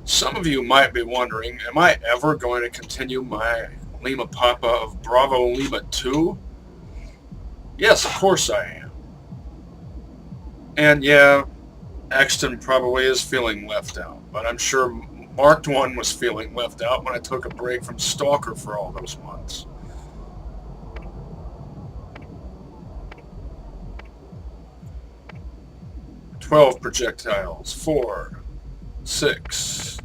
Some of you might be wondering, am I ever going to continue my Lima Papa of Bravo Lima 2? Yes, of course I am. And yeah, Exton probably is feeling left out, but I'm sure Marked One was feeling left out when I took a break from Stalker for all those months. "12 projectiles, 4, 6,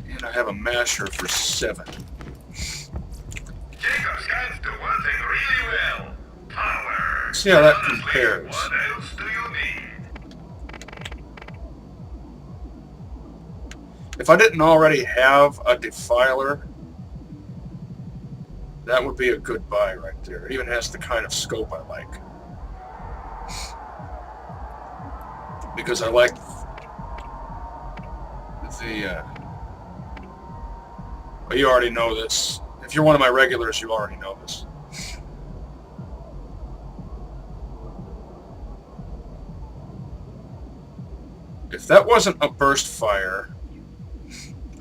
and I have a masher for 7. Jacob's guys do one thing really well. Power. See how that compares. What else do you need? If I didn't already have a Defiler, that would be a good buy right there. It even has the kind of scope I like. Because I like the... well, you already know this. If you're one of my regulars, you already know this. If that wasn't a burst fire,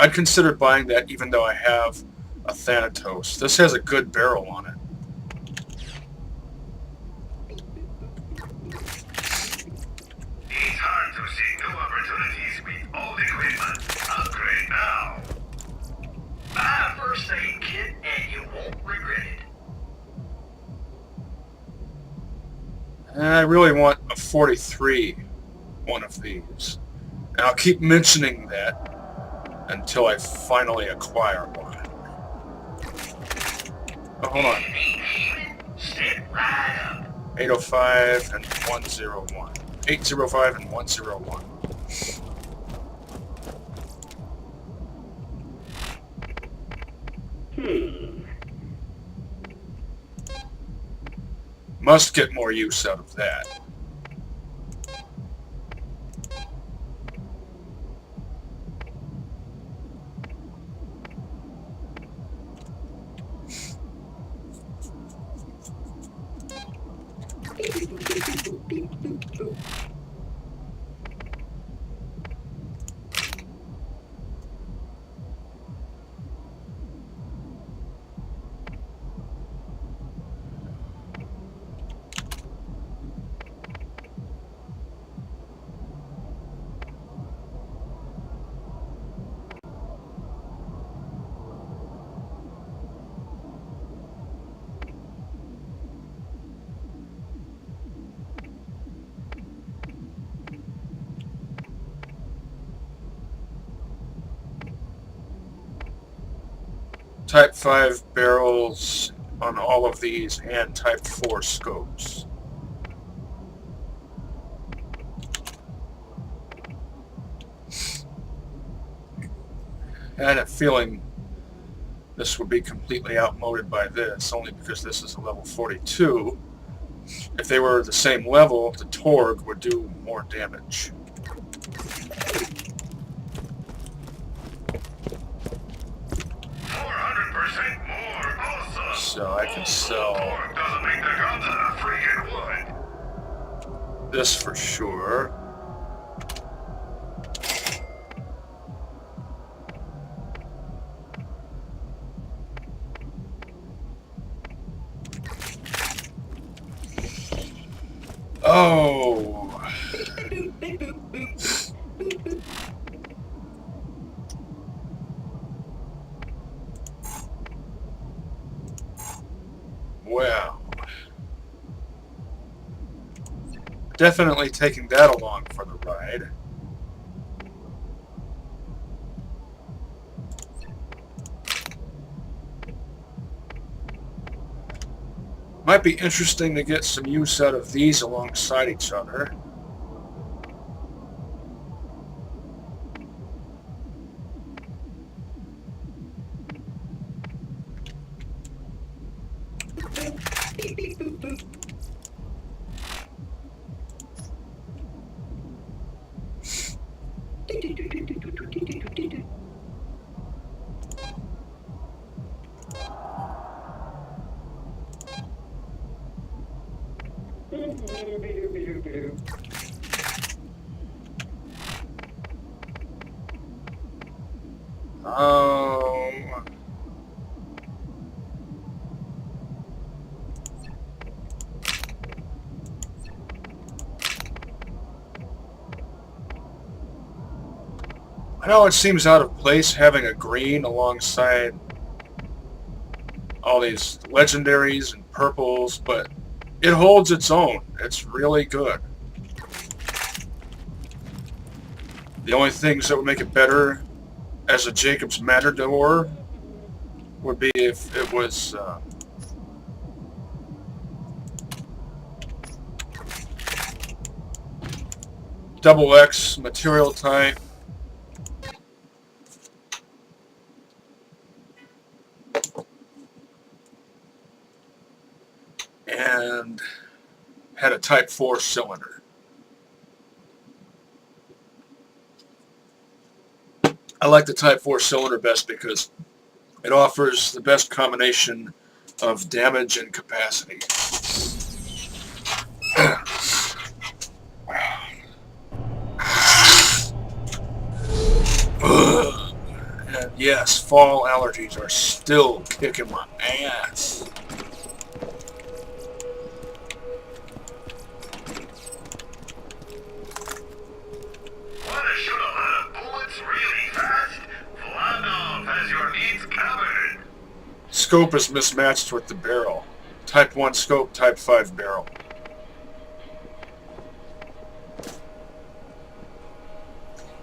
I'd consider buying that even though I have a Thanatos. This has a good barrel on it. It's hard to see new opportunities with old equipment. Upgrade now. Buy a first aid kit and you won't regret it. I really want a 43, one of these. And I'll keep mentioning that until I finally acquire one. Oh, hold on. Step right up. 805 and 101. 805 and 101. Must get more use out of that. Type 5 barrels on all of these and Type 4 scopes. I had a feeling this would be completely outmoded by this, only because this is a level 42. If they were the same level, the Torg would do more damage. So I can sell this for sure. Oh. Well, definitely taking that along for the ride. Might be interesting to get some use out of these alongside each other. Um, I know it seems out of place having a green alongside all these legendaries and purples, but it holds its own. It's really good. The only things that would make it better as a Jacob's Matador would be if it was double X material type. And had a Type 4 cylinder. I like the Type 4 cylinder best because it offers the best combination of damage and capacity. And yes, fall allergies are still kicking my ass. Want to shoot a lot of bullets really fast? Vladov has your needs covered. Scope is mismatched with the barrel. Type 1 scope, Type 5 barrel.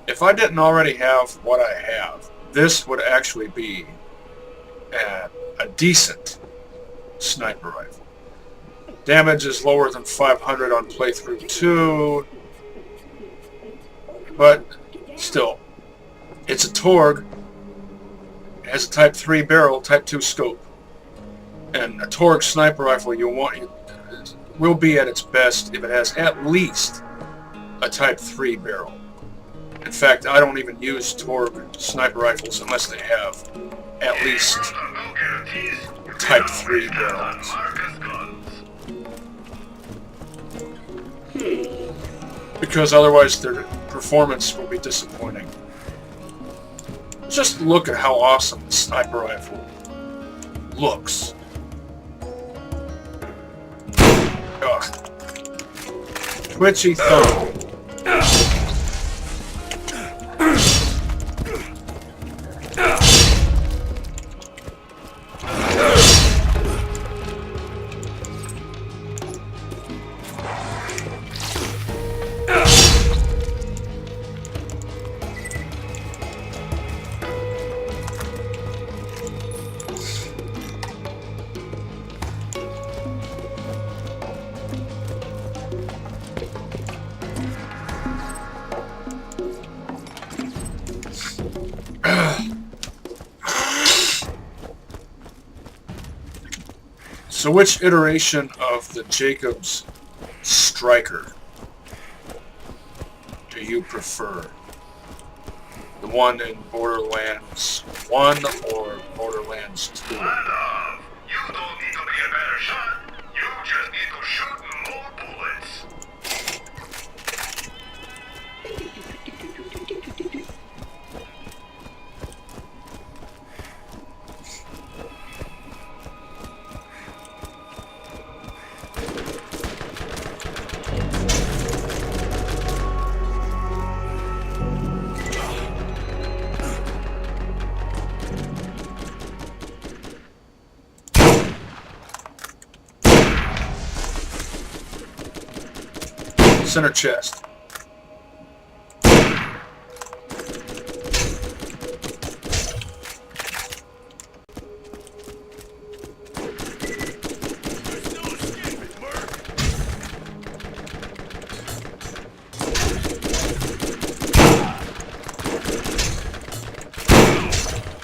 If I didn't already have what I have, this would actually be a decent sniper rifle. Damage is lower than 500 on Playthru-2, but still, it's a Torg. It has a Type 3 barrel, Type 2 scope. And a Torg sniper rifle will be at its best if it has at least a Type 3 barrel. In fact, I don't even use Torg sniper rifles unless they have at least Type 3 barrels. Because otherwise their performance will be disappointing. Just look at how awesome the sniper rifle looks. Ugh. Twitchy thumb. So which iteration of the Jacobs Striker do you prefer? The one in Borderlands 1 or Borderlands 2? You don't need to be a better shot. You just need to shoot more bullets. Center chest.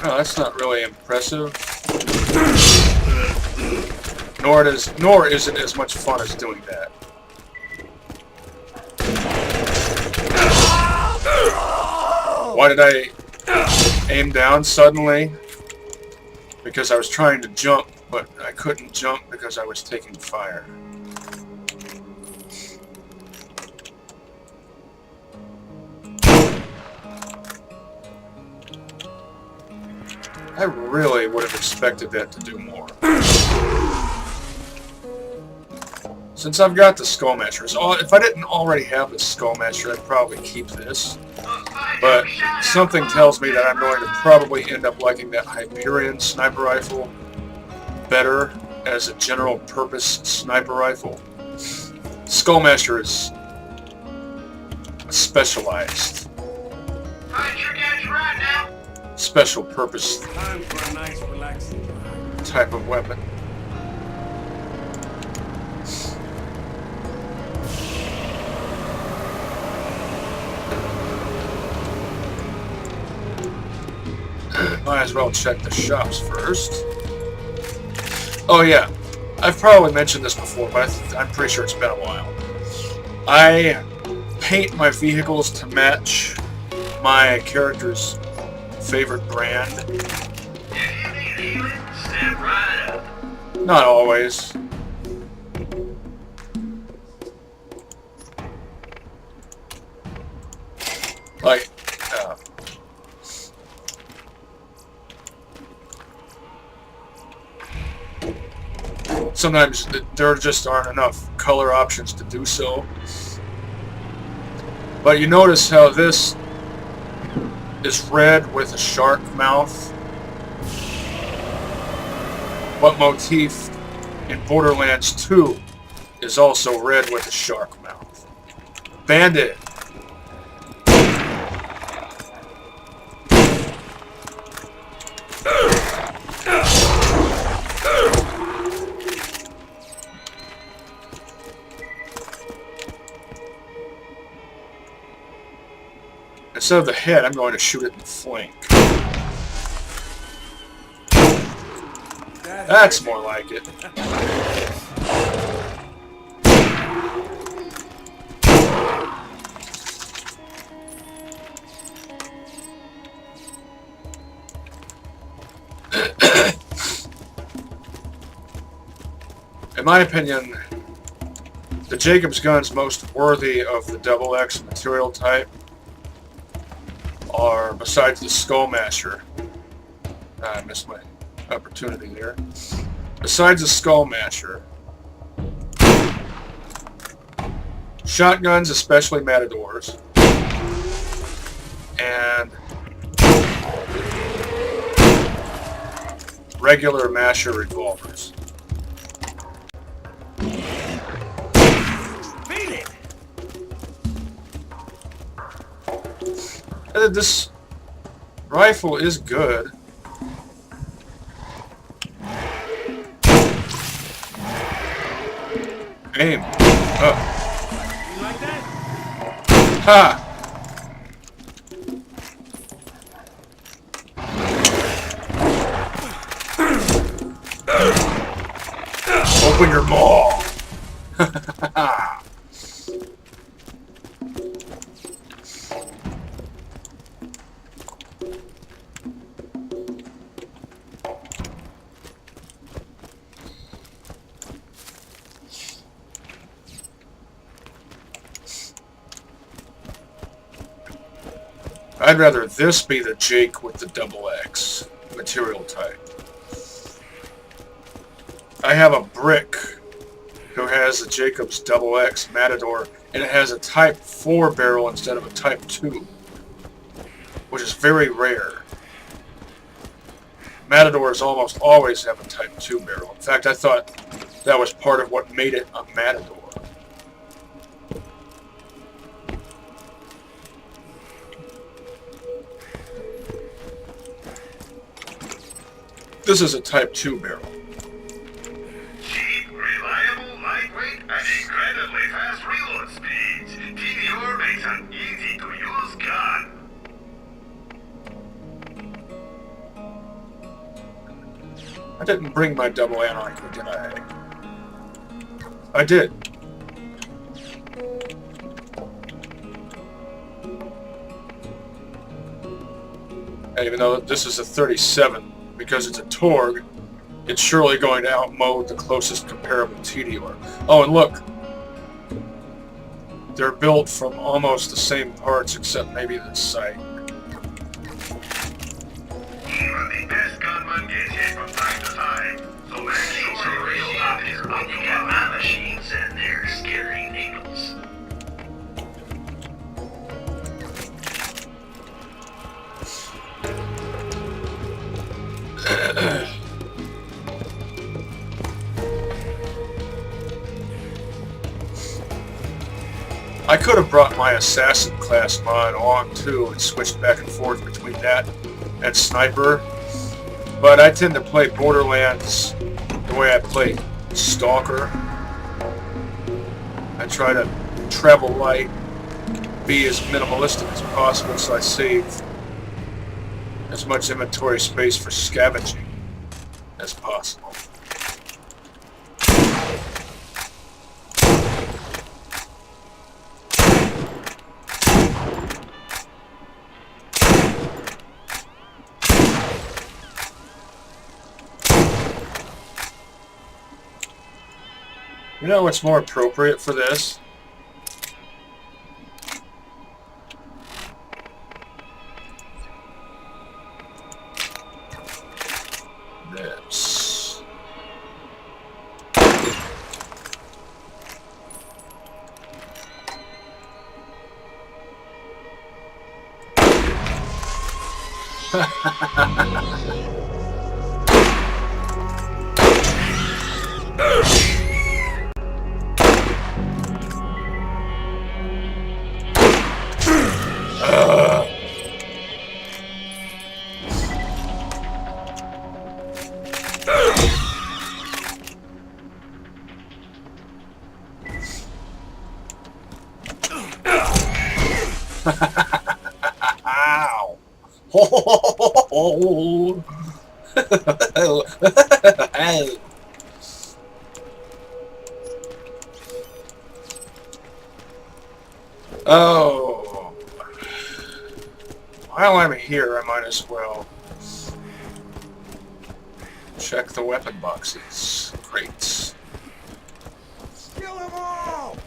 Oh, that's not really impressive. Nor is it as much fun as doing that. Why did I aim down suddenly? Because I was trying to jump, but I couldn't jump because I was taking fire. I really would have expected that to do more. Since I've got the Skullmaster, if I didn't already have the Skullmaster, I'd probably keep this. But something tells me that I'm going to probably end up liking that Hyperion sniper rifle better as a general purpose sniper rifle. Skullmaster is specialized. Special purpose Time for a nice relaxing drive. type of weapon. Might as well check the shops first. Oh yeah, I've probably mentioned this before, but I'm pretty sure it's been a while. I paint my vehicles to match my character's favorite brand. Not always. Like, sometimes there just aren't enough color options to do so. But you notice how this is red with a shark mouth. What motif in Borderlands 2 is also red with a shark mouth? Bandit. Instead of the head, I'm going to shoot it in the flank. That's more like it. In my opinion, the Jacob's guns most worthy of the XX material type are, besides the Skullmaster, I missed my opportunity there. Besides the Skullmaster, shotguns, especially Matadors, and regular Masher revolvers. This rifle is good. Aim. Oh. You like that? Ha! Open your maw. I'd rather this be the Jake with the XX material type. I have a brick who has a Jacob's XX Matador, and it has a Type 4 barrel instead of a Type 2, which is very rare. Matadors almost always have a Type 2 barrel. In fact, I thought that was part of what made it a Matador. This is a Type 2 barrel. Cheap, reliable, lightweight, and incredibly fast reload speeds. TDR makes an easy-to-use gun. I didn't bring my double anarchy, did I? I did. And even though this is a 37, because it's a Torg, it's surely going to outmode the closest comparable TDR. Oh, and look. They're built from almost the same parts, except maybe the sight. Even the best gunman gets hit from time to time. So make sure you stop his looking at my machines and their scary needles. I could have brought my assassin class mod on too and switched back and forth between that and sniper, but I tend to play Borderlands the way I play Stalker. I try to travel light, be as minimalistic as possible, so I save as much inventory space for scavenging as possible. You know what's more appropriate for this? This. Ow! Oh. While I'm here, I might as well check the weapon boxes. Great. Kill them all!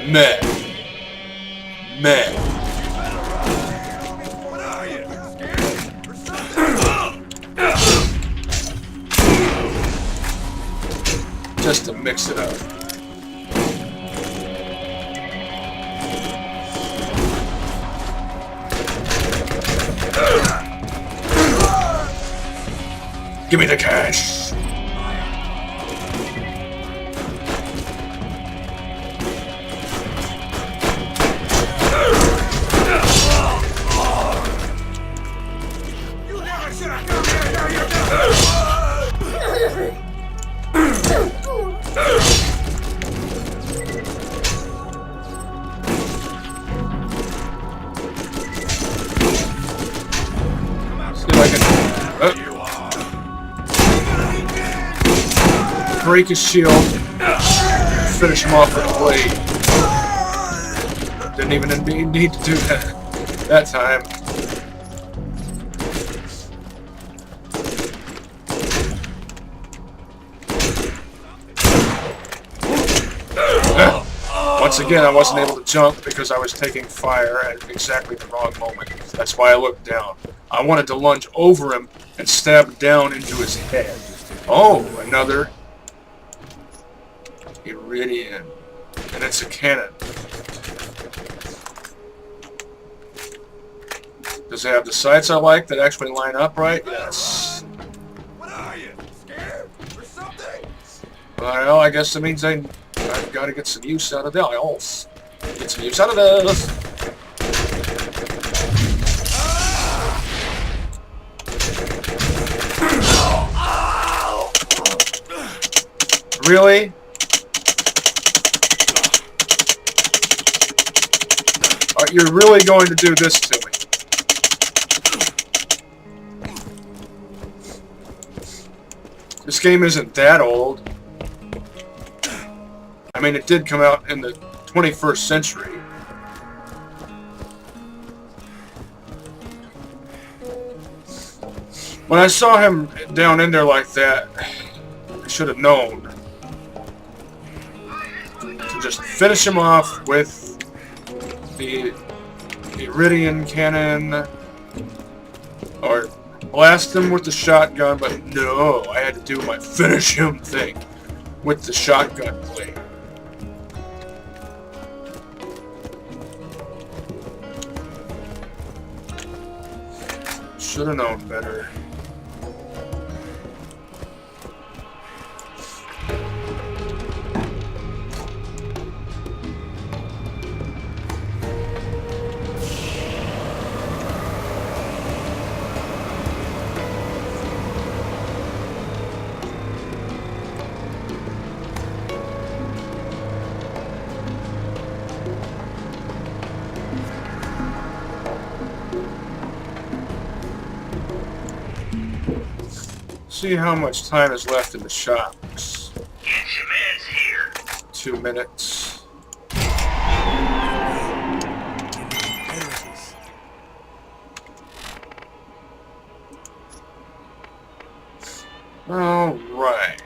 Meh. Meh. What are you? Scared? Or something? Just to mix it up. Give me the cash. You never should have come here! See if I can break his shield, finish him off with a blade. Didn't even need to do that time. Once again, I wasn't able to jump because I was taking fire at exactly the wrong moment. That's why I looked down. I wanted to lunge over him and stab down into his head. Oh, another Iridium. And it's a cannon. Does it have the sights I like that actually line up right? Yes. What are you? Scared? Or something? Well, I guess it means I've got to get some use out of this. Get some use out of this. Really? You're really going to do this to me? This game isn't that old. I mean, it did come out in the 21st century. When I saw him down in there like that, I should have known to just finish him off with the Iridian cannon or blast him with the shotgun, but no, I had to do my finish him thing with the shotgun blade. Should have known better. See how much time is left in the shops. Get your meds here. 2 minutes. Alright.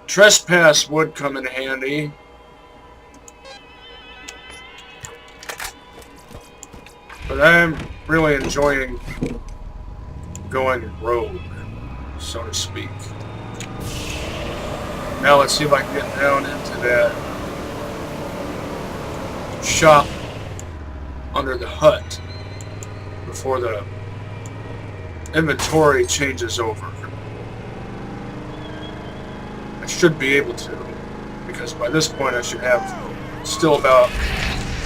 Trespass would come in handy. But I'm really enjoying going rogue, so to speak. Now let's see if I can get down into that shop under the hut before the inventory changes over. I should be able to, because by this point I should have still about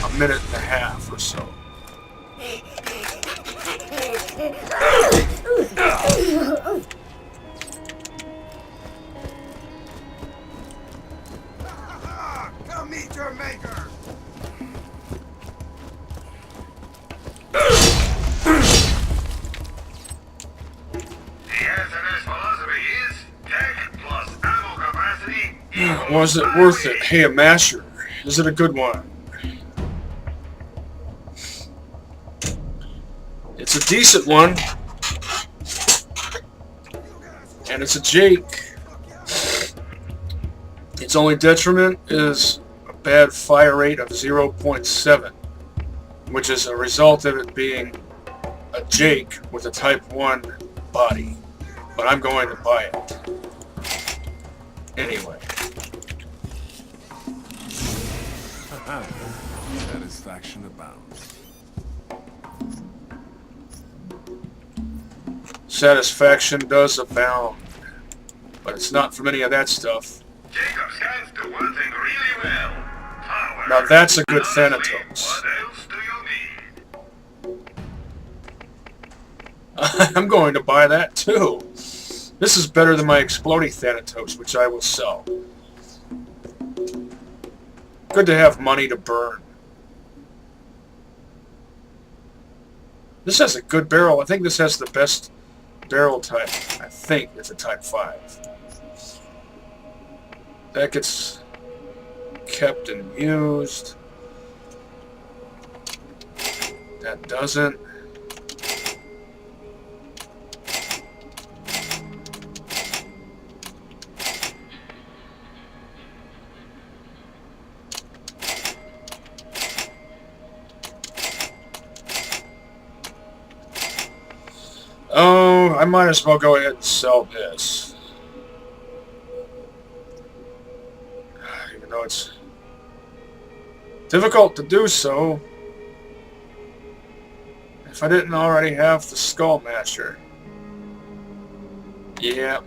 a minute and a half or so. Come meet your maker. The SNS philosophy is tech plus ammo capacity. Was it worth it? Hey, a masher. Is it a good one? It's a decent one. And it's a Jake. Its only detriment is a bad fire rate of 0.7, which is a result of it being a Jake with a Type 1 body. But I'm going to buy it. Anyway. Satisfaction abounds. Satisfaction does abound. But it's not from any of that stuff. Jacob stands to one thing really well. Power. Now that's a good Honestly, Thanatos. what else do you need? I'm going to buy that too. This is better than my exploding Thanatos, which I will sell. Good to have money to burn. This has a good barrel. I think this has the best barrel type. I think it's a Type 5. That gets kept and used. That doesn't. Oh, I might as well go ahead and sell this. Even though it's difficult to do so. If I didn't already have the Skull Masher. Yeah.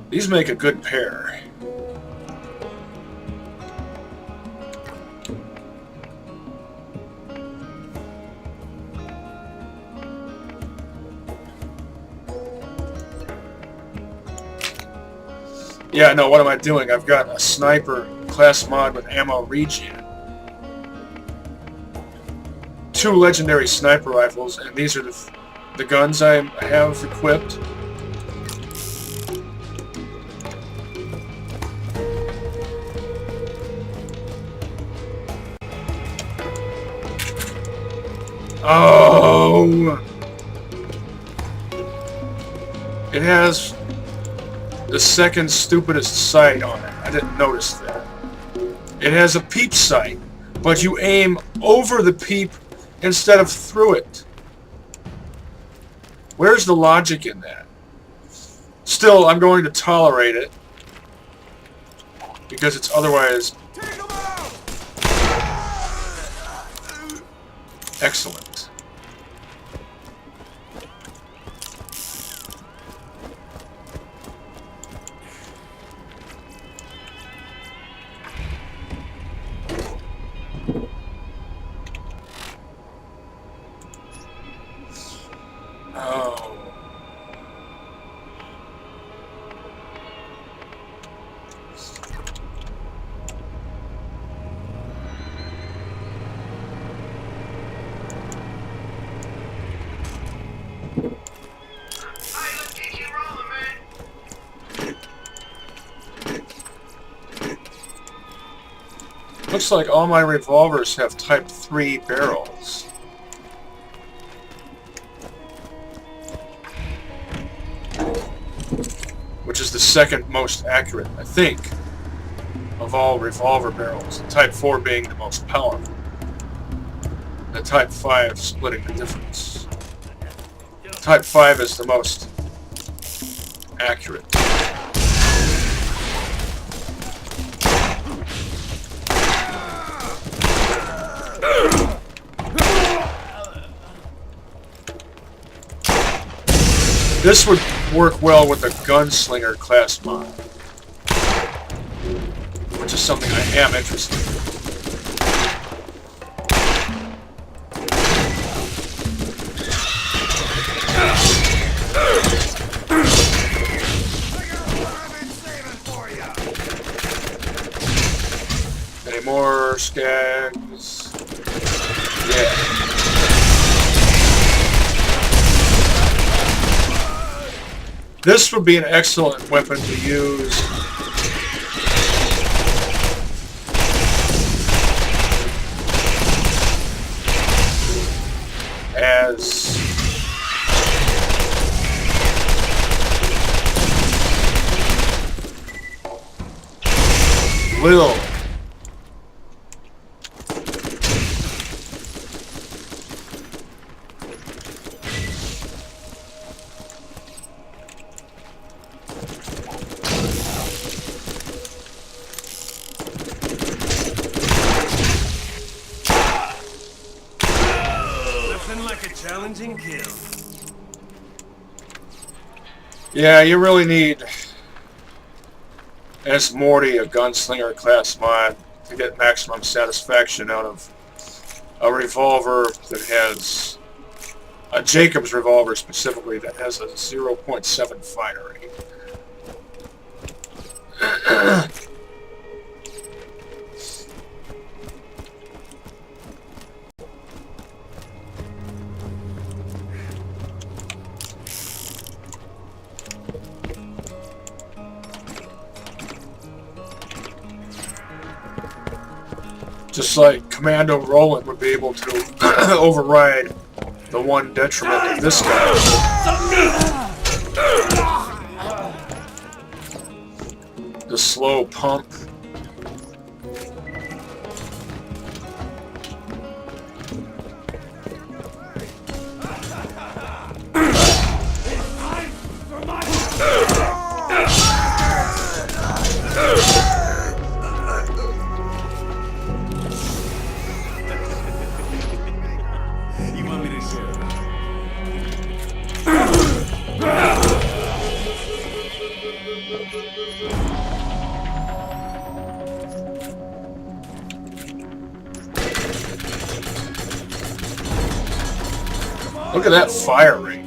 These make a good pair. Yeah, no, what am I doing? I've got a sniper class mod with ammo regen. 2 legendary sniper rifles, and these are the guns I have equipped. Oh! It has the second stupidest sight on it. I didn't notice that. It has a peep sight, but you aim over the peep instead of through it. Where's the logic in that? Still, I'm going to tolerate it because it's otherwise excellent. Oh. Looks like all my revolvers have Type 3 barrels. Which is the second most accurate, I think, of all revolver barrels. Type 4 being the most powerful. The Type 5 splitting the difference. Type 5 is the most accurate. This would work well with the gunslinger class mod, which is something I am interested in. Any more skags? Yeah. This would be an excellent weapon to use as Lil. Challenging kill. Yeah, you really need, as Mordy, a gunslinger class mod, to get maximum satisfaction out of a revolver that has, a Jacobs revolver specifically, that has a 0.7 fire rate. Just like Commando Roland would be able to override the one detriment of this guy. The slow pump. Look at that fire rate.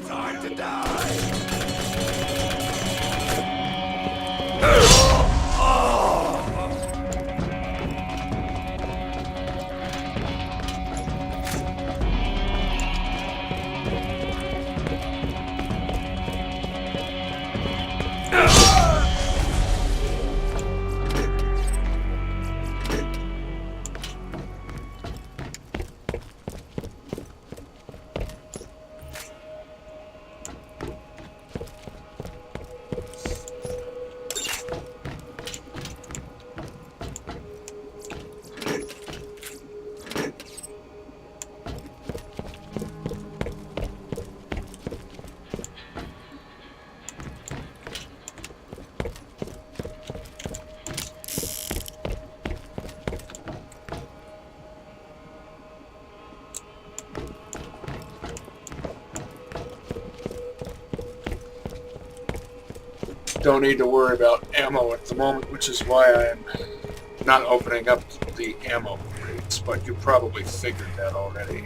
don't need to worry about ammo at the moment, which is why I'm not opening up the ammo crates, but you probably figured that already.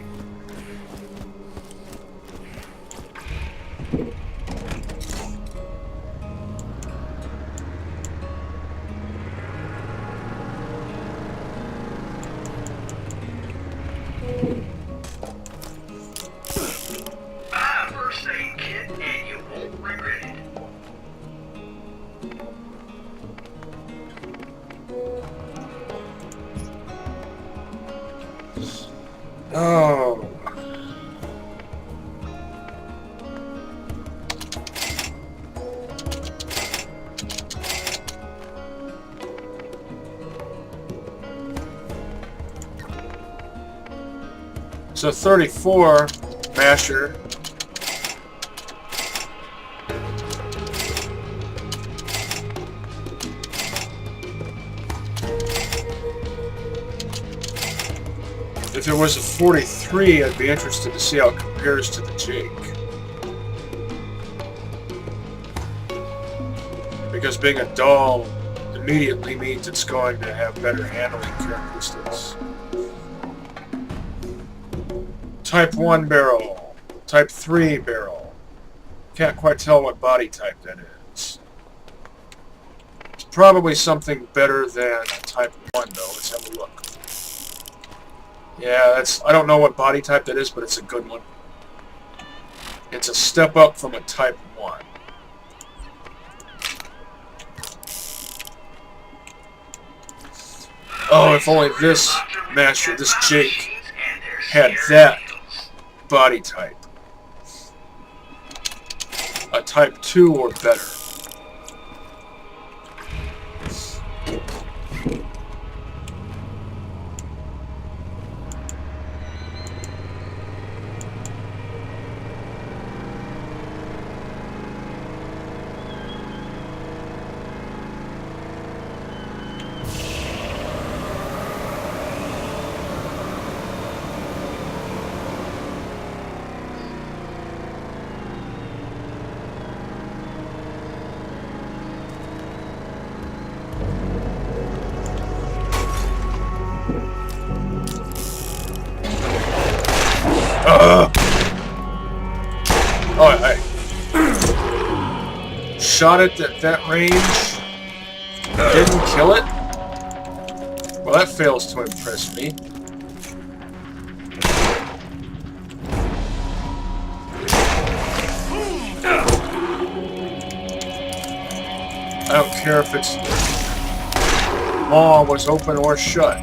Buy a first aid kit and you won't regret it. Oh. So 34 masher. If there was a 43, I'd be interested to see how it compares to the Jake. Because being a doll immediately means it's going to have better handling characteristics. Type 1 barrel. Type 3 barrel. Can't quite tell what body type that is. It's probably something better than Type 1 though. Let's have a look. Yeah, I don't know what body type that is, but it's a good one. It's a step up from a Type 1. Oh, if only this master, this Jake, had that body type. A Type 2 or better. Oh, I shot it at that range. Didn't kill it? Well, that fails to impress me. I don't care if its maw was open or shut.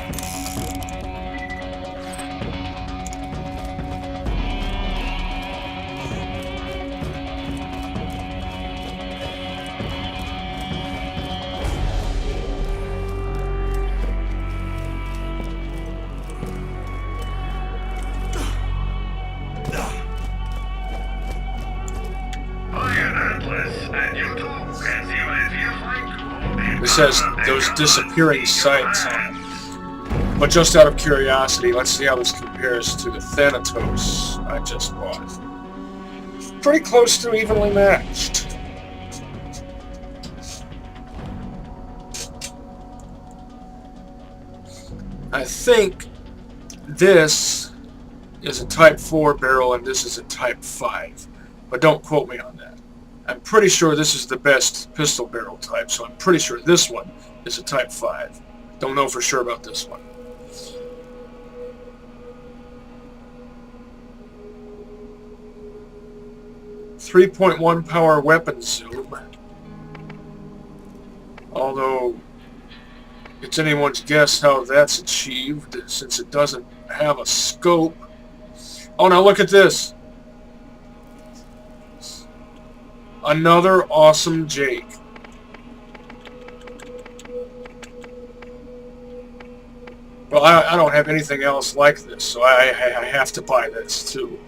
This has those disappearing sights on it. But just out of curiosity, let's see how this compares to the Thanatos I just bought. Pretty close to evenly matched. I think this is a Type 4 barrel and this is a Type 5. But don't quote me on that. I'm pretty sure this is the best pistol barrel type, so I'm pretty sure this one is a Type 5. Don't know for sure about this one. .3.1 power weapon zoom. Although it's anyone's guess how that's achieved since it doesn't have a scope. Oh, now look at this. Another awesome Jake. Well, I don't have anything else like this, so I have to buy this too.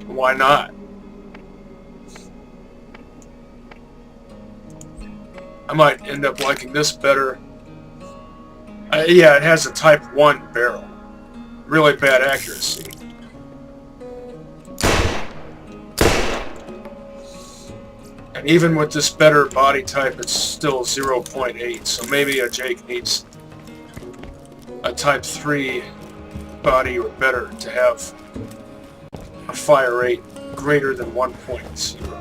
Why not? I might end up liking this better. Yeah, it has a Type 1 barrel. Really bad accuracy. And even with this better body type, it's still 0.8. So maybe a Jake needs a Type 3 body or better to have a fire rate greater than 1.0.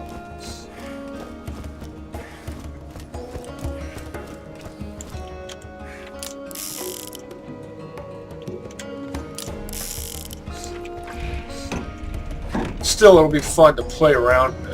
Still, it'll be fun to play around with.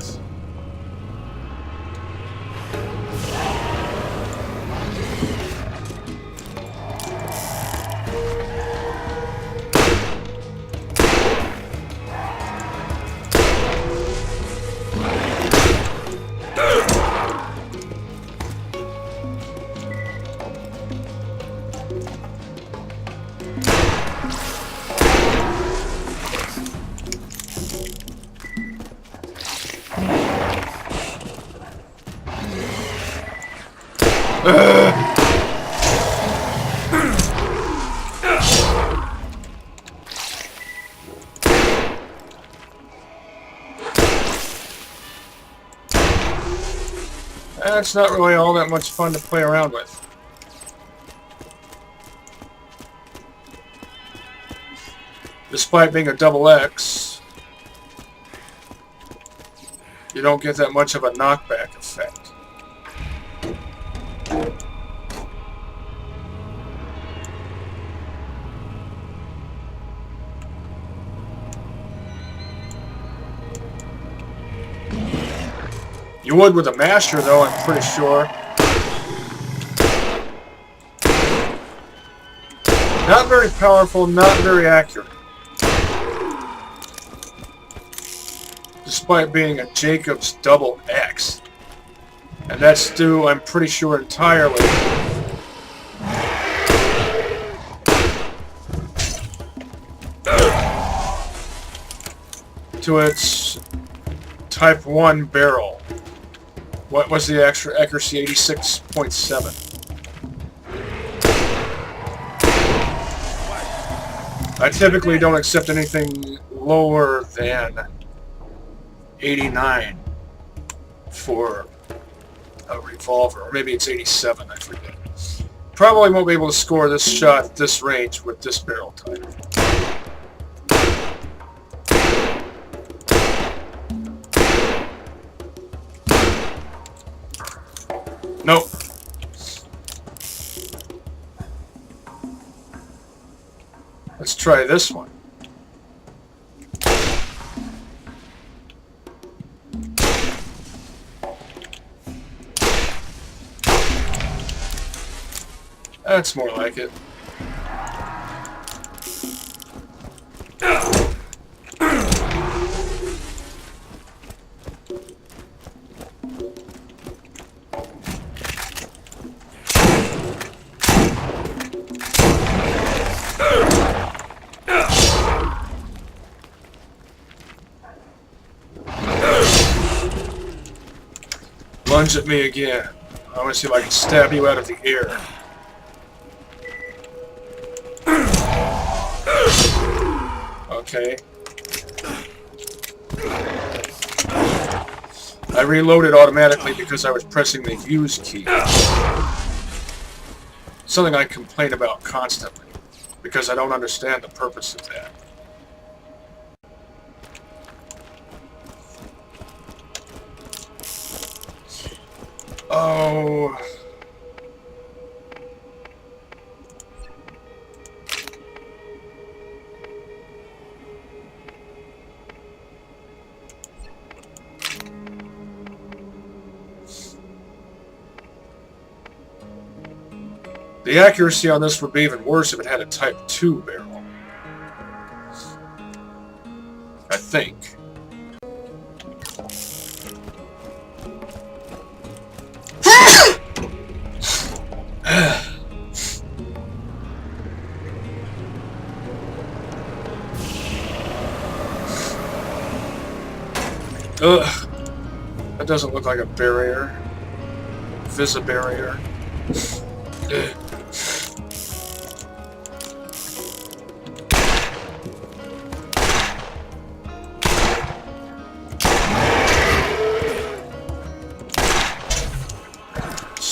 That's not really all that much fun to play around with. Despite being a double X, you don't get that much of a knockback effect. You would with a master, though, I'm pretty sure. Not very powerful, not very accurate. Despite being a Jacob's double X. And that's due, I'm pretty sure, entirely to its Type 1 barrel. What was the extra accuracy? 86.7. I typically don't accept anything lower than 89 for a revolver. Or maybe it's 87, I forget. Probably won't be able to score this shot at this range with this barrel type. Nope. Let's try this one. That's more like it. Lunge at me again. I want to see if I can stab you out of the air. Okay. I reloaded automatically because I was pressing the use key. Something I complain about constantly because I don't understand the purpose of that. Oh. The accuracy on this would be even worse if it had a Type 2 barrel. I think. Ugh. That doesn't look like a barrier. Visa-barrier. Ugh.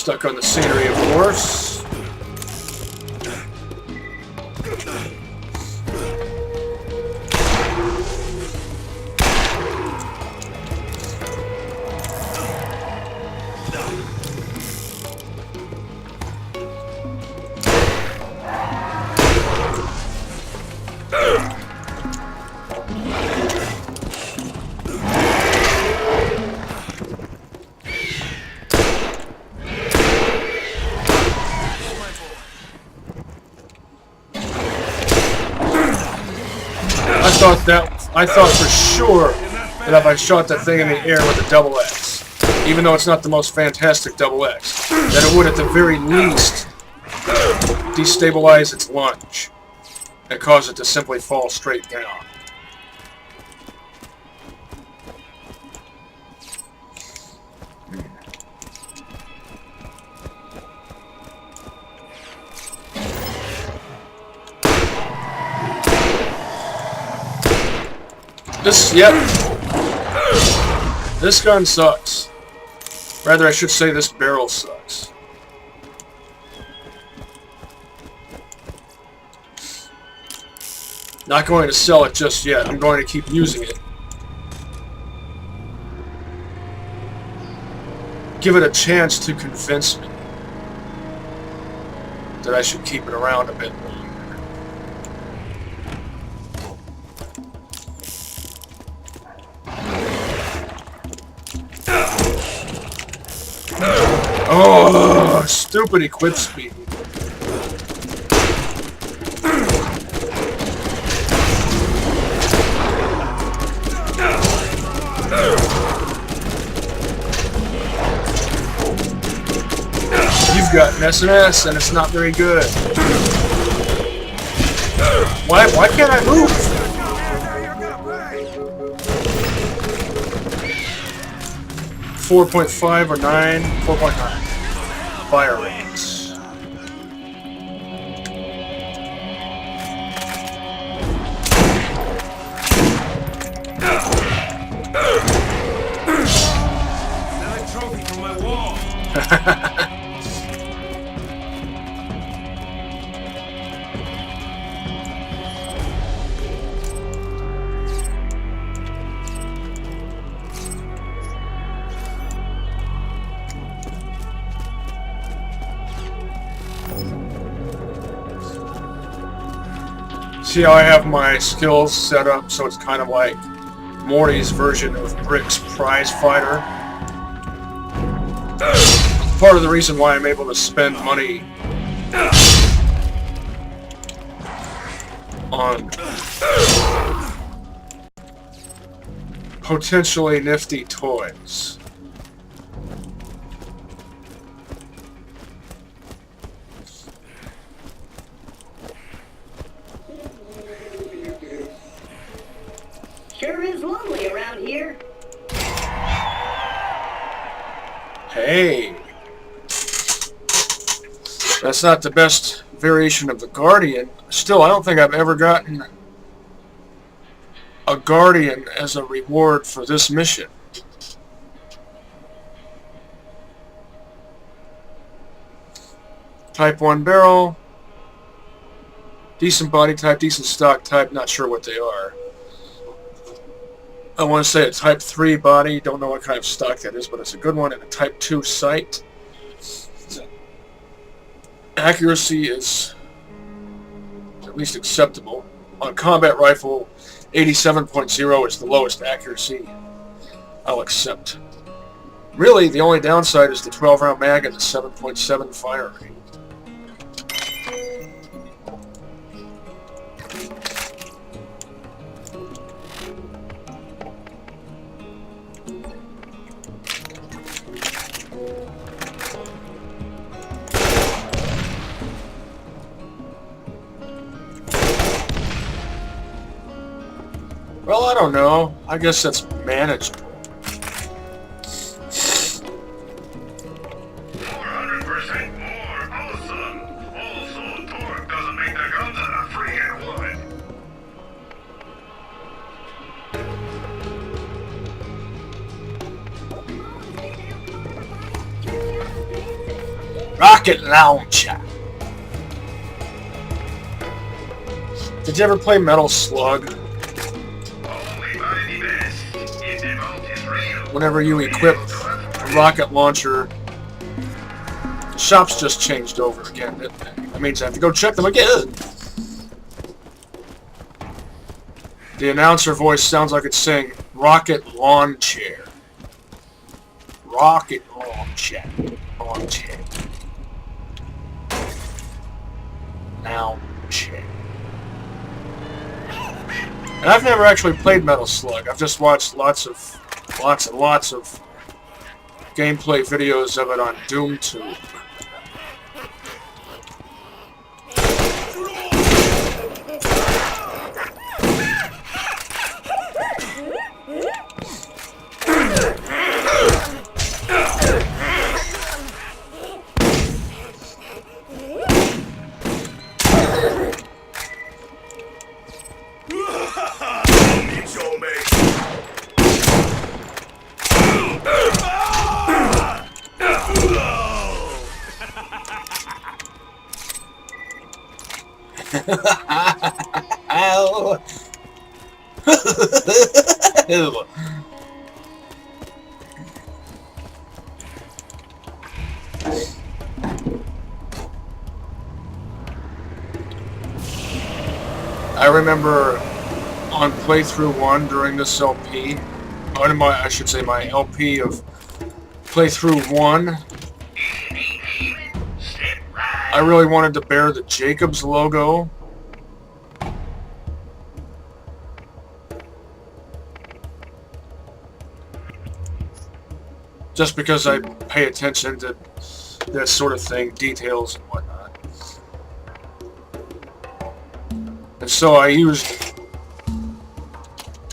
Stuck on the scenery, of course. I thought for sure that if I shot that thing in the air with a double X, even though it's not the most fantastic double X, that it would at the very least destabilize its lunge and cause it to simply fall straight down. This gun sucks. Rather, I should say this barrel sucks. Not going to sell it just yet. I'm going to keep using it. Give it a chance to convince me that I should keep it around a bit longer. Oh, stupid equip speed. You've got an S&S and it's not very good. Why can't I move? 4.5 or 9? 4.9. Fire rates. Another trophy from my wall. See how I have my skills set up so it's kind of like Morty's version of Brick's prize fighter. Part of the reason why I'm able to spend money on potentially nifty toys. Sure is lonely around here. Hey. That's not the best variation of the Guardian. Still, I don't think I've ever gotten a Guardian as a reward for this mission. Type 1 barrel. Decent body type, decent stock type, not sure what they are. I want to say a Type 3 body, don't know what kind of stock that is, but it's a good one, and a Type 2 sight. Accuracy is at least acceptable. On combat rifle, 87.0 is the lowest accuracy I'll accept. Really, the only downside is the 12-round mag and the 7.7 fire rate. Well, I don't know. I guess that's manageable. 400% more awesome. Also, torque doesn't make the guns out of freaking wood. rocket launcher. Did you ever play Metal Slug? Only by the best. If the vault is real. Whenever you equip a rocket launcher, the shop's just changed over again. That means I have to go check them again. The announcer voice sounds like it's saying rocket lawn chair. Rocket lawn chair. Lawn chair. Lawn chair. And I've never actually played Metal Slug. I've just watched lots and lots of gameplay videos of it on DoomTube. I remember on Playthru-1 during this LP, I should say my LP of Playthru-1, I really wanted to bear the Jacobs logo. Just because I pay attention to that sort of thing, details and whatnot. And so I used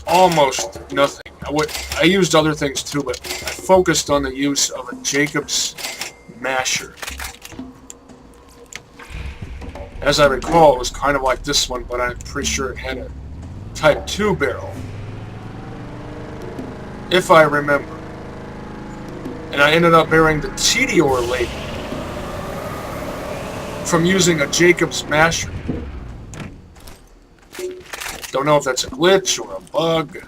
almost nothing. I used other things too, but I focused on the use of a Jacobs masher. As I recall, it was kind of like this one, but I'm pretty sure it had a Type 2 barrel. If I remember. And I ended up bearing the Tedior label from using a Jacobs masher. Don't know if that's a glitch or a bug.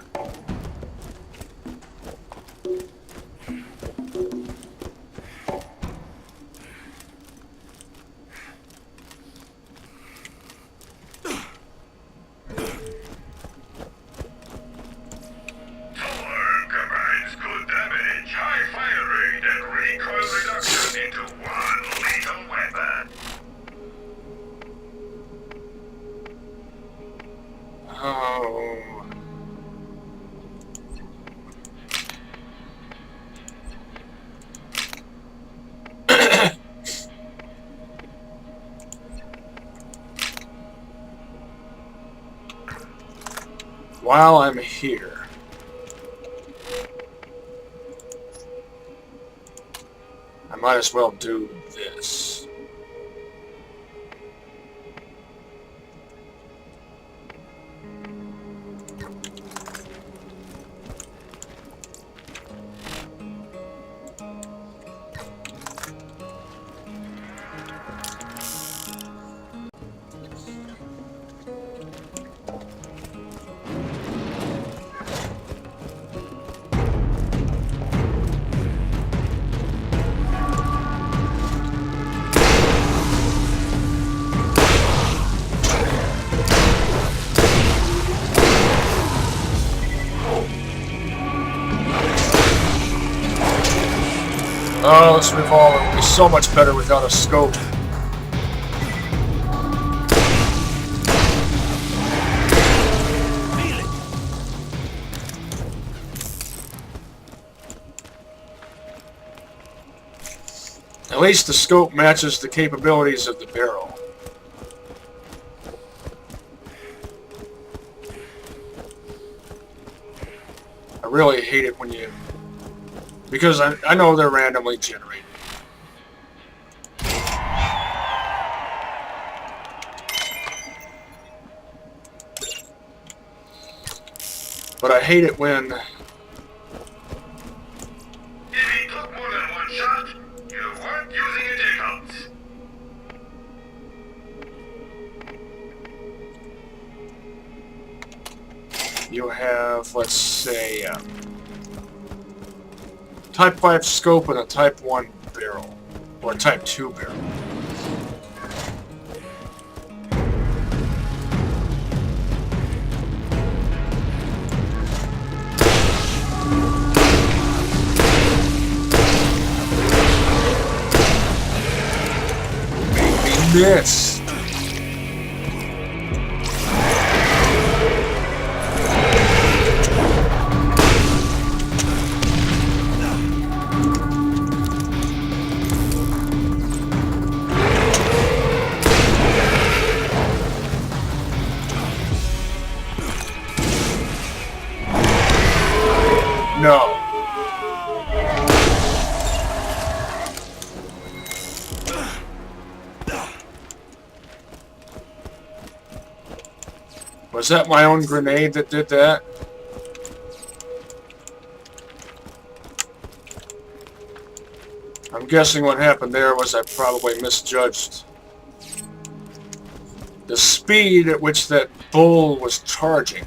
While I'm here, I might as well do this. Oh, this revolver would be so much better without a scope. At least the scope matches the capabilities of the barrel. I really hate it when you... Because I know they're randomly generated. But I hate it when... If he took more than one shot, you weren't using a Jacobs. you have, let's say, Type 5 scope and a Type 1 barrel, or a Type 2 barrel. Missed. No. Was that my own grenade that did that? I'm guessing what happened there was I probably misjudged the speed at which that bull was charging.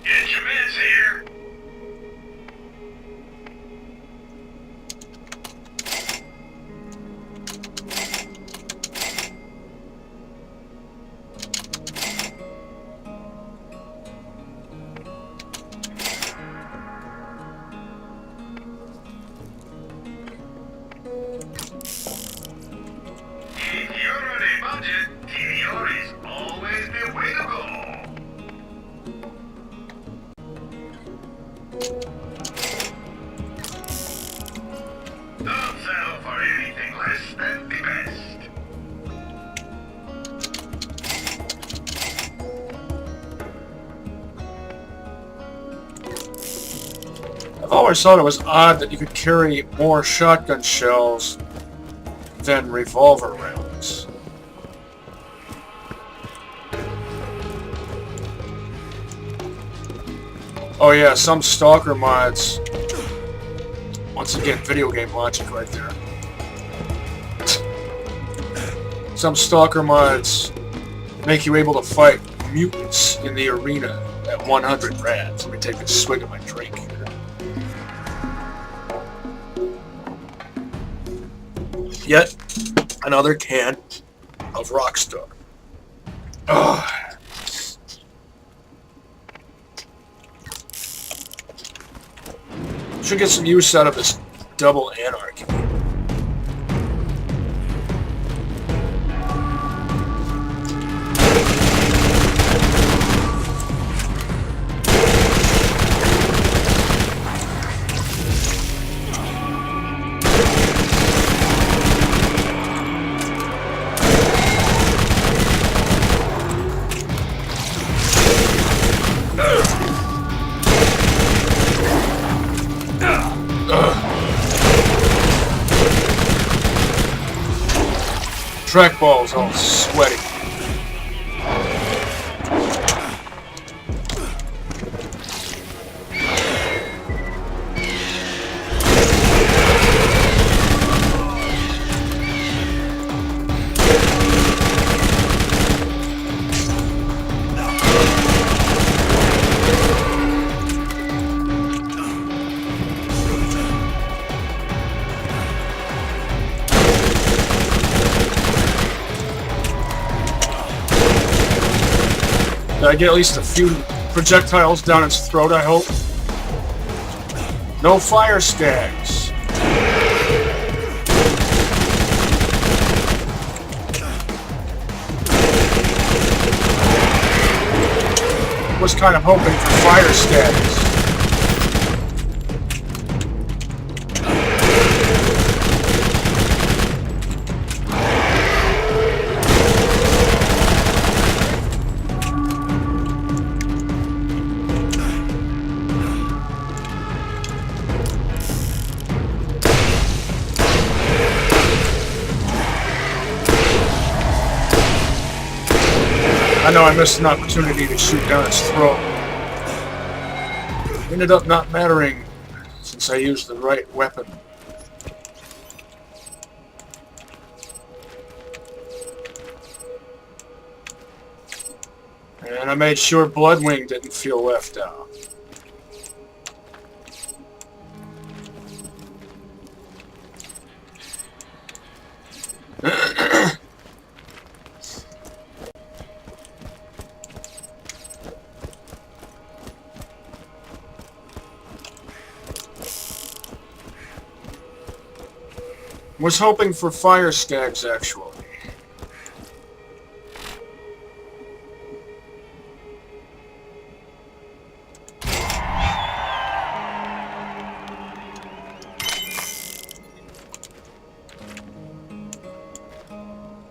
Get your meds here. If you're on a budget, TDR is always the way to go. Don't settle for anything less than the best. I've always thought it was odd that you could carry more shotgun shells than revolver rounds. Oh yeah, some stalker mods. Once again, video game logic right there. Some stalker mods make you able to fight mutants in the arena at 100 rads. Let me take a swig of my drink here. Yet another can of Rockstar. Ugh. Should get some use out of this double anarchy. Trackball's all sweaty. Did I get at least a few projectiles down its throat, I hope? No fire stags. Was kind of hoping for fire stags. I know I missed an opportunity to shoot down its throat. Ended up not mattering since I used the right weapon. And I made sure Bloodwing didn't feel left out. Was hoping for fire skags, actually.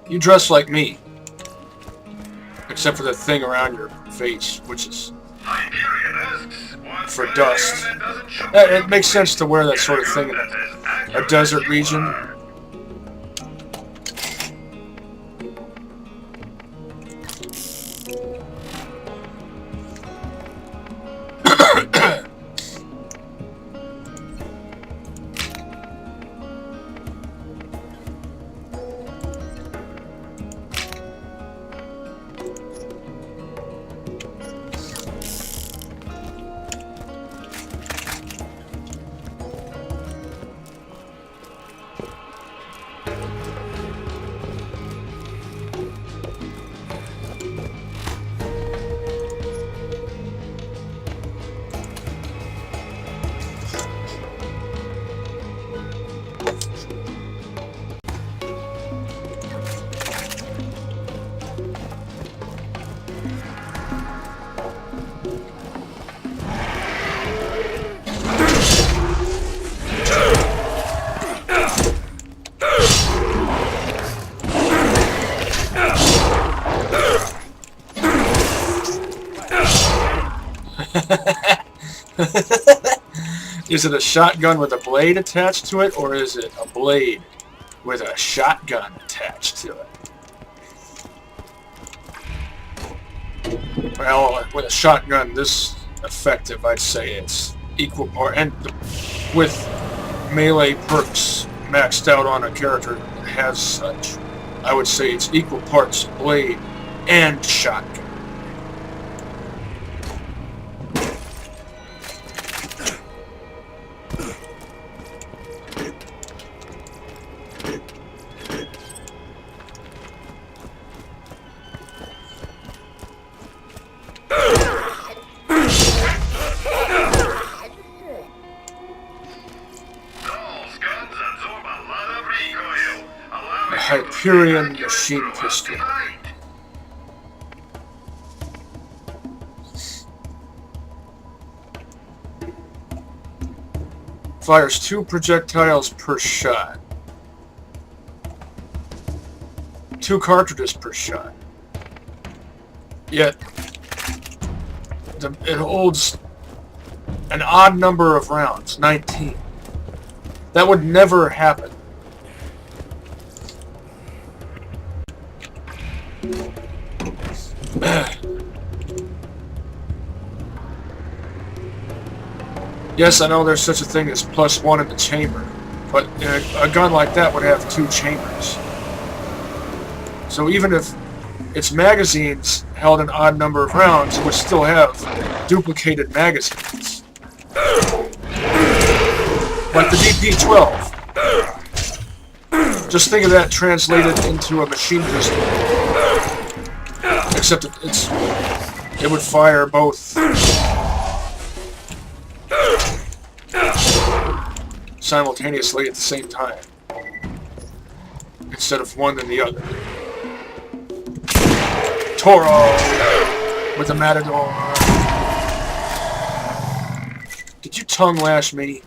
You dress like me. Except for the thing around your face, which is for dust. It makes sense to wear that sort of thing in a desert region. Is it a shotgun with a blade attached to it, or is it a blade with a shotgun attached to it? Well, with a shotgun this effective, I'd say it's equal part, and with melee perks maxed out on a character that has such, I would say it's equal parts blade and shotgun. Hyperion machine pistol. Fires 2 projectiles per shot. 2 cartridges per shot. Yet, it holds an odd number of rounds, 19. That would never happen. Yes, I know there's such a thing as +1 in the chamber, but a gun like that would have 2 chambers. So even if its magazines held an odd number of rounds, it would still have duplicated magazines. Like the DP-12. Just think of that translated into a machine pistol. Except it would fire both simultaneously at the same time, instead of one than the other. Toro with a matador. Did you tongue lash me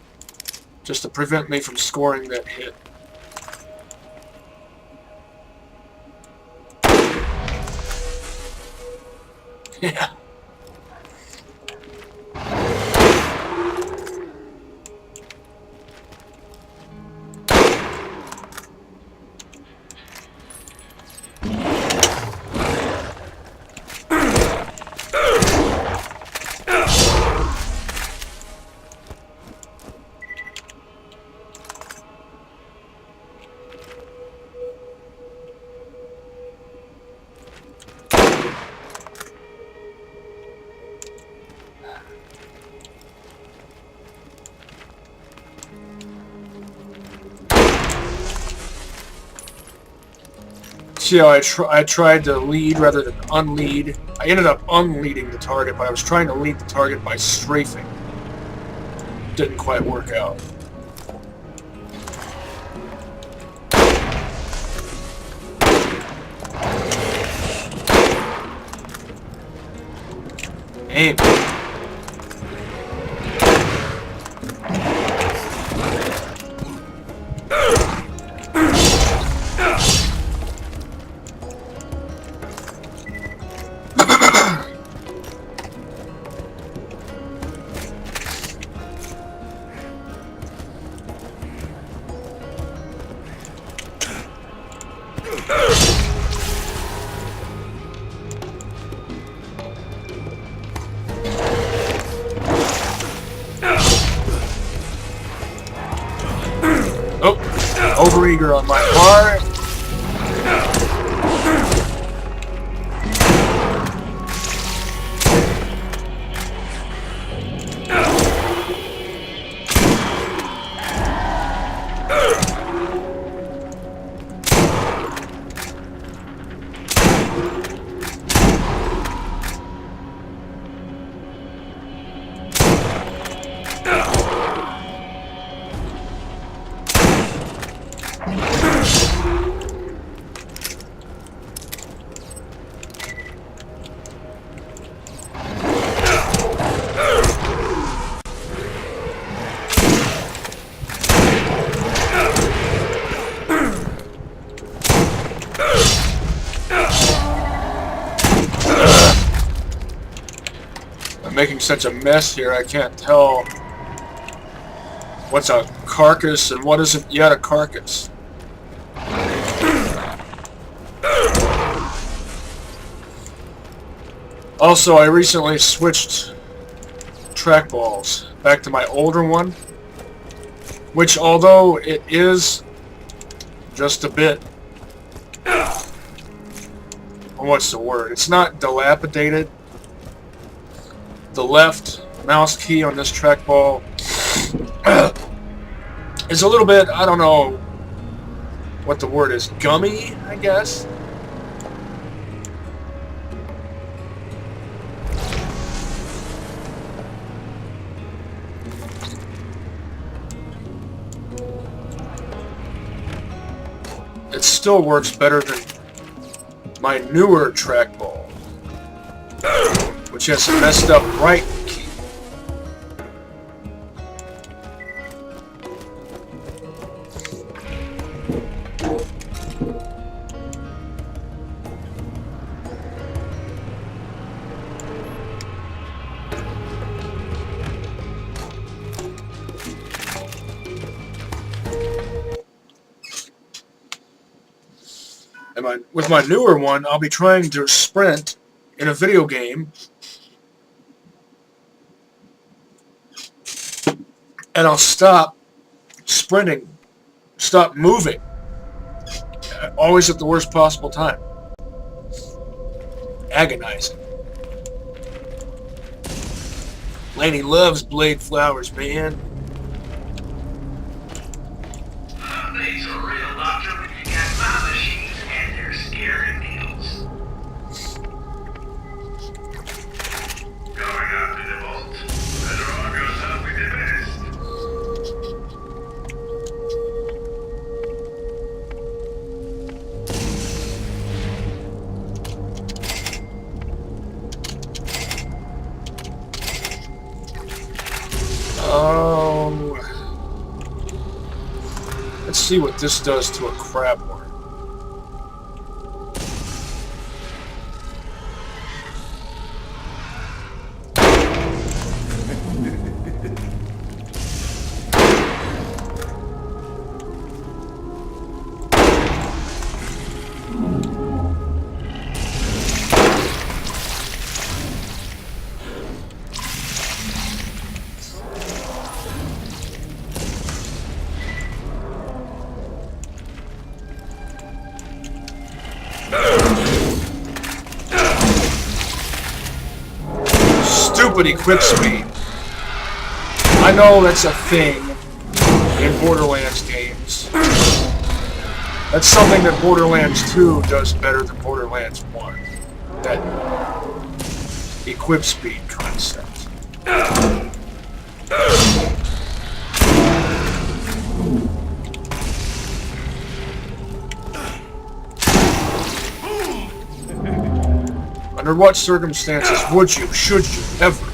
just to prevent me from scoring that hit? Yeah. See how I tried to lead rather than unlead. I ended up unleading the target, but I was trying to lead the target by strafing. Didn't quite work out. Aim. Oh, overeager on my part. I'm making such a mess here, I can't tell what's a carcass and what isn't yet a carcass. Also, I recently switched trackballs back to my older one, which, although it is just a bit, what's the word? It's not dilapidated. The left mouse key on this trackball is a little bit, I don't know what the word is, gummy, I guess. It still works better than my newer trackball, which has a messed up right key. And with my newer one, I'll be trying to sprint in a video game, and I'll stop sprinting, stop moving, always at the worst possible time. Agonizing. Laney loves blade flowers, man. These are real, Doctor. Got my machines and they're scary needles. Going up to the vault. Better all goes up with the best. Oh. Let's see what this does to a crab worm. Stupid quick speed. I know that's a thing in Borderlands games. That's something that Borderlands 2 does better than Borderlands 1. That equip speed concept. Under what circumstances would you, should you, ever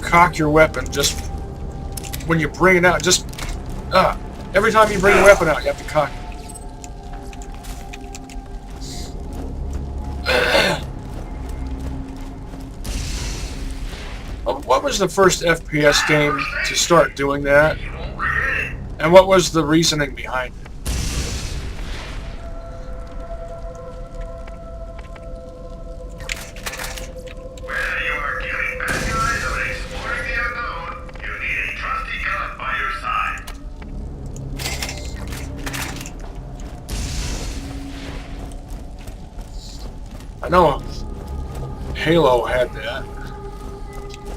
cock your weapon just when you bring it out? Just every time you bring your weapon out, you have to cock it. What was the first FPS game to start doing that? And what was the reasoning behind it? Whether you're killing bad guys or exploring the unknown, you need a trusty gun by your side. I know Halo had that.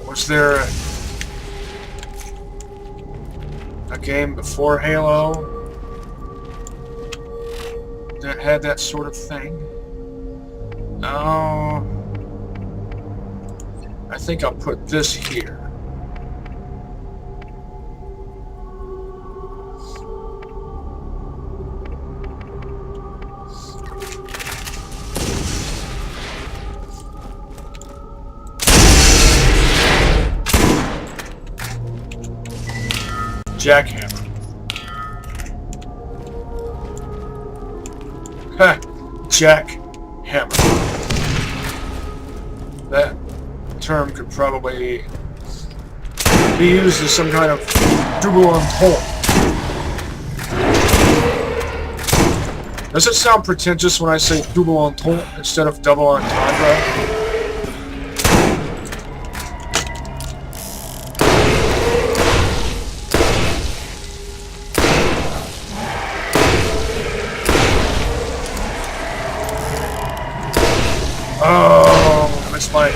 Was there a game before Halo that had that sort of thing? Oh, I think I'll put this here. Jackhammer. Ha! Jackhammer. That term could probably be used as some kind of double entendre. Does it sound pretentious when I say double entendre instead of double entendre? Oh, missed my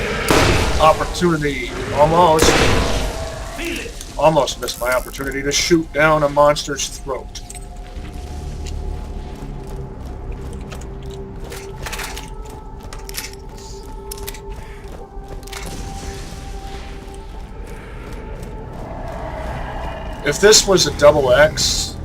opportunity. Almost missed my opportunity to shoot down a monster's throat. If this was a double X...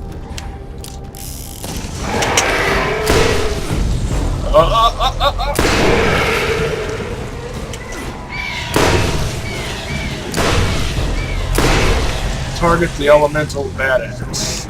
Target the elemental badass.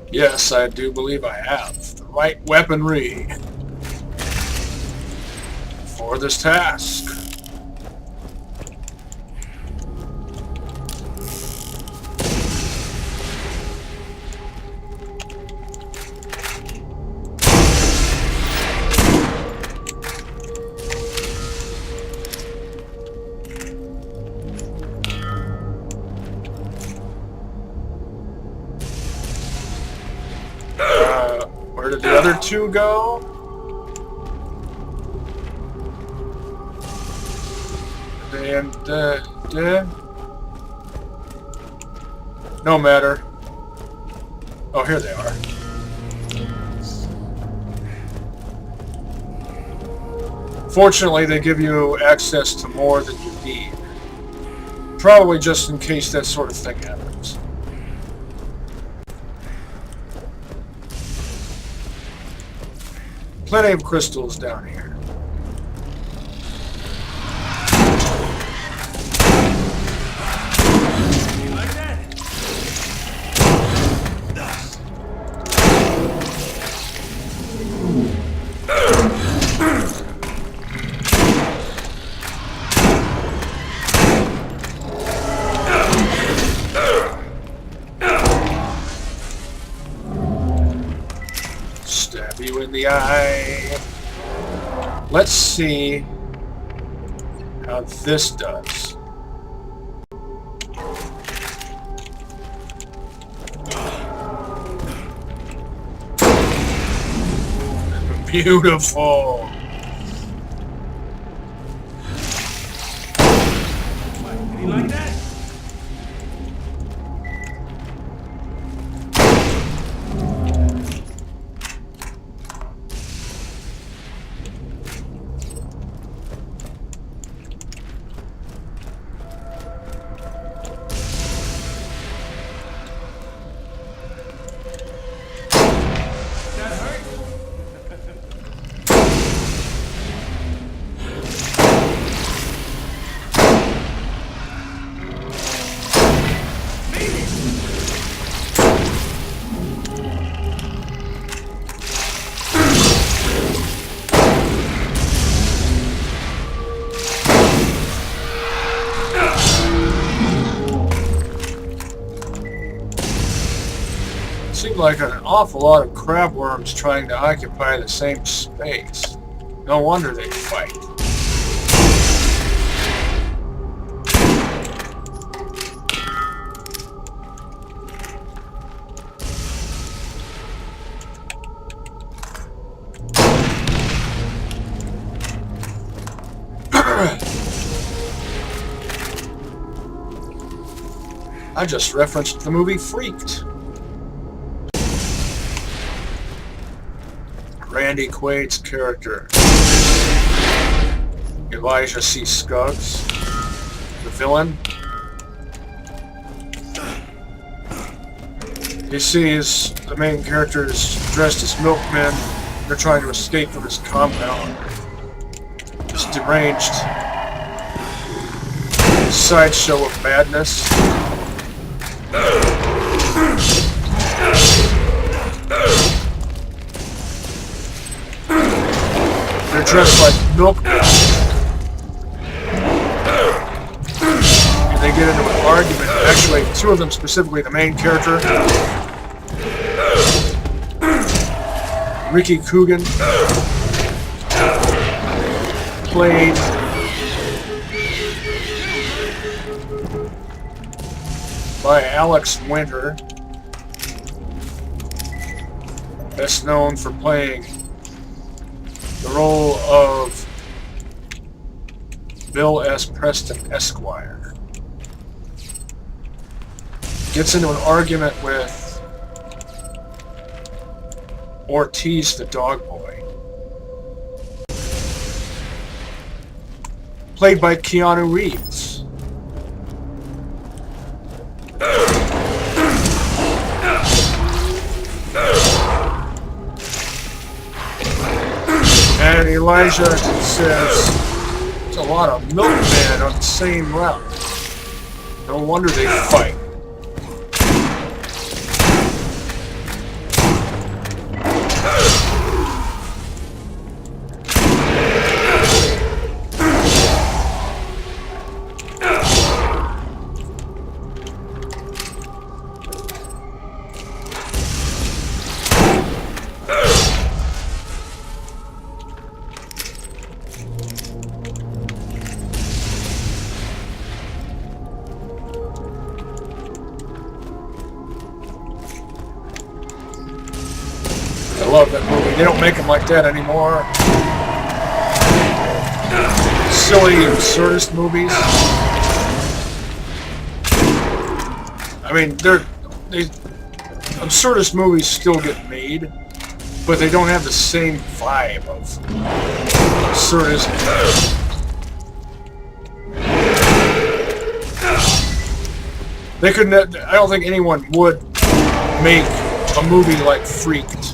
Yes, I do believe I have the right weaponry for this task. Where did the other two go? And dead? No matter. Oh, here they are. Fortunately, they give you access to more than you need. Probably just in case that sort of thing happens. Plenty of crystals down here. You like that? in the eye. Let's see how this does. Beautiful. You like that? That hurt? Seemed like an awful lot of crab worms trying to occupy the same space. No wonder they fight. I just referenced the movie Freaked. Randy Quaid's character, Elijah C. Scuggs, the villain. He sees the main character is dressed as milkmen. They're trying to escape from his compound. This deranged sideshow of madness. They're dressed like milkmen. And they get into an argument. Actually, two of them specifically, the main character, Ricky Coogan, played by Alex Winter, best known for playing the role of Bill S. Preston Esquire. Gets into an argument with Ortiz the dog boy, played by Keanu Reeves. And Elijah says, there's a lot of milkmen on the same route. No wonder they fight. I love that movie. They don't make them like that anymore. Silly, absurdist movies. I mean, absurdist movies still get made, but they don't have the same vibe of absurdism. They couldn't. I don't think anyone would make a movie like Freaked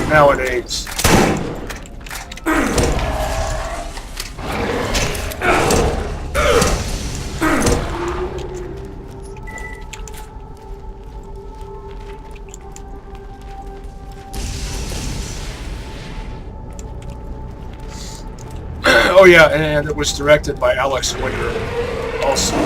nowadays. Oh yeah, and it was directed by Alex Winter also.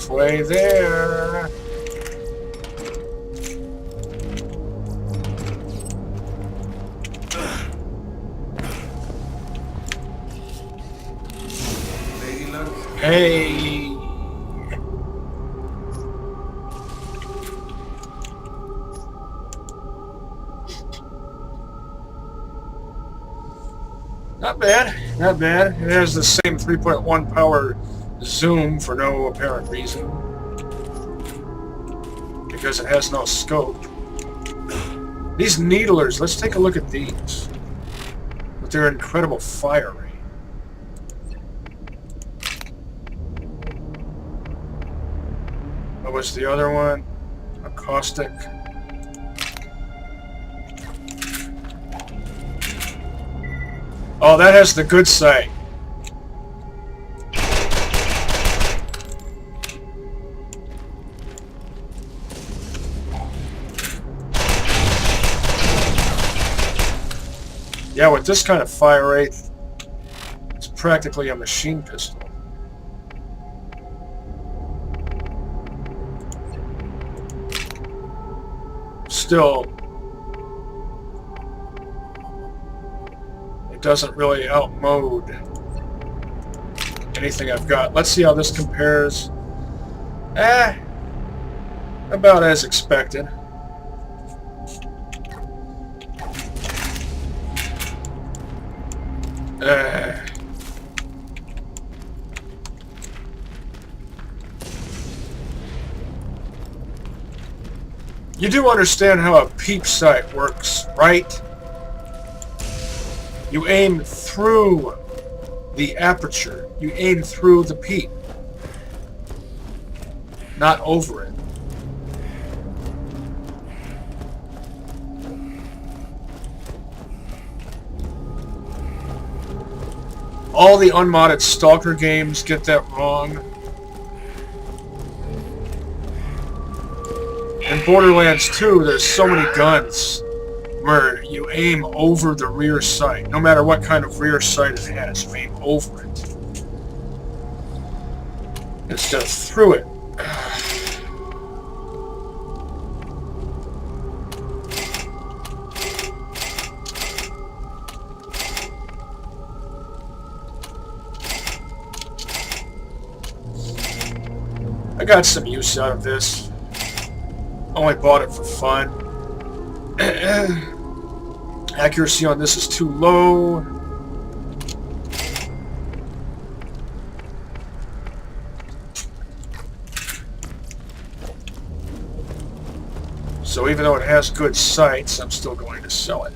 halfway there. Lady luck. Hey. Not bad, not bad. It has the same 3.1 power zoom for no apparent reason. Because it has no scope. These needlers, let's take a look at these. With their incredible fire rate. What was the other one? A caustic. Oh, that has the good sight. Yeah, with this kind of fire rate, it's practically a machine pistol. Still, it doesn't really outmode anything I've got. Let's see how this compares. About as expected. You do understand how a peep sight works, right? You aim through the aperture. You aim through the peep. Not over it. All the unmodded Stalker games get that wrong. In Borderlands 2, there's so many guns where you aim over the rear sight. No matter what kind of rear sight it has, you aim over it. Instead of through it. I got some use out of this. Only bought it for fun. Accuracy on this is too low. So even though it has good sights, I'm still going to sell it.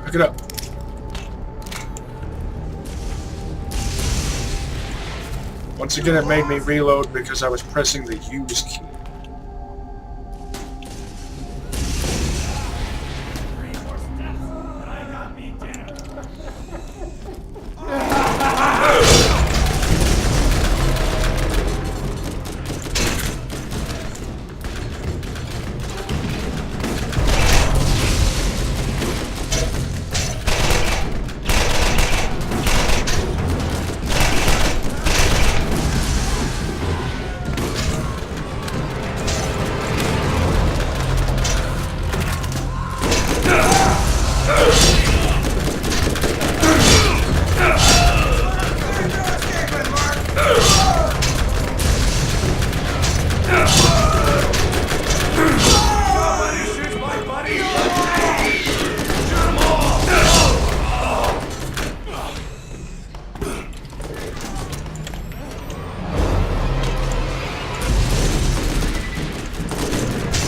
Pick it up. Once again, it made me reload because I was pressing the use key.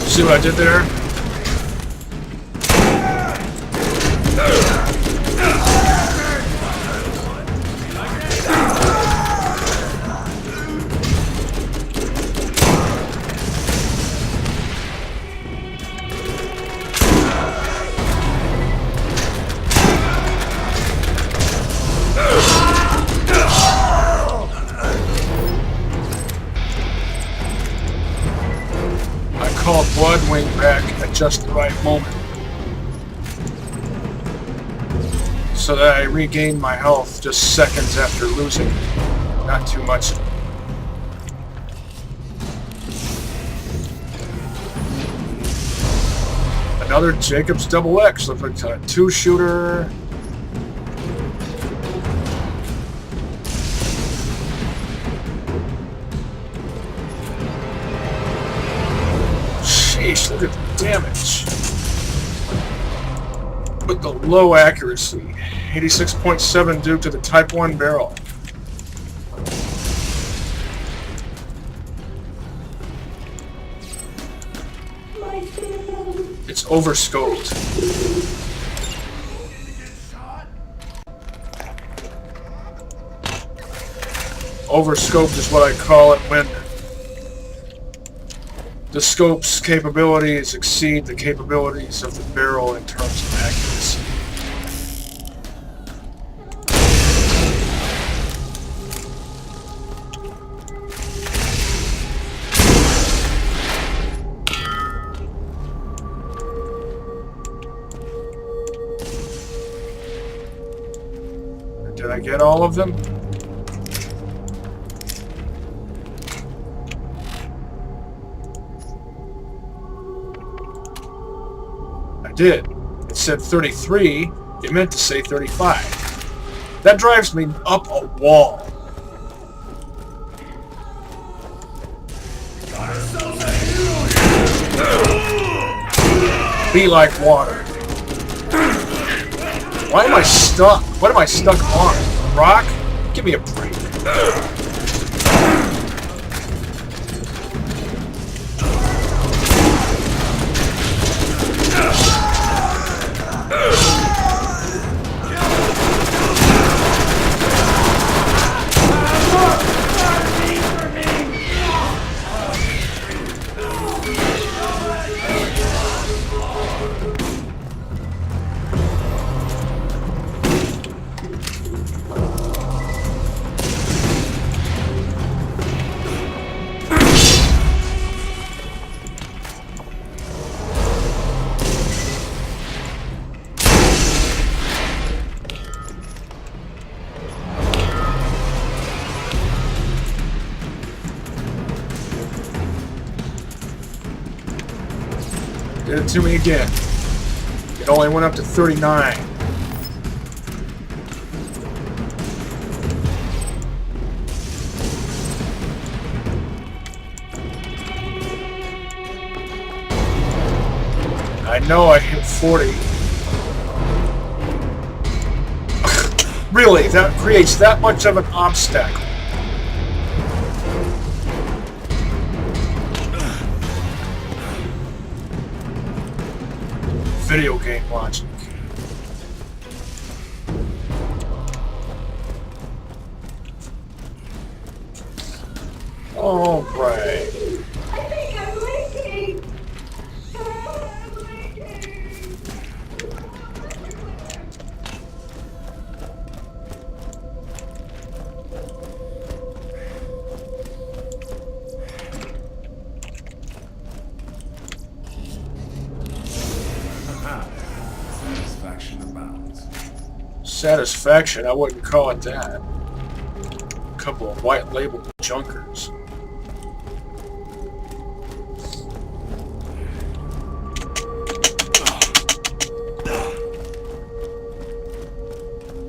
See what I did there? back at just the right moment so that I regain my health just seconds after losing. Not too much. Another Jacob's Double X. Looks like a 2-shooter. Sheesh, look at the damage. With the low accuracy. 86.7 due to the Type 1 barrel. It's overscoped. Overscoped is what I call it when the scope's capabilities exceed the capabilities of the barrel in terms of accuracy. Did I get all of them? I did. It said 33. It meant to say 35. That drives me up a wall. Be like water. Why am I stuck? What am I stuck on? A rock? Give me a break. Did it to me again. It only went up to 39. I know I hit 40. Really, that creates that much of an obstacle. Video game logic. All right. I think I'm leaking. I'm leaking. Satisfaction abounds. Satisfaction, I wouldn't call it that. A couple of white labeled junkers.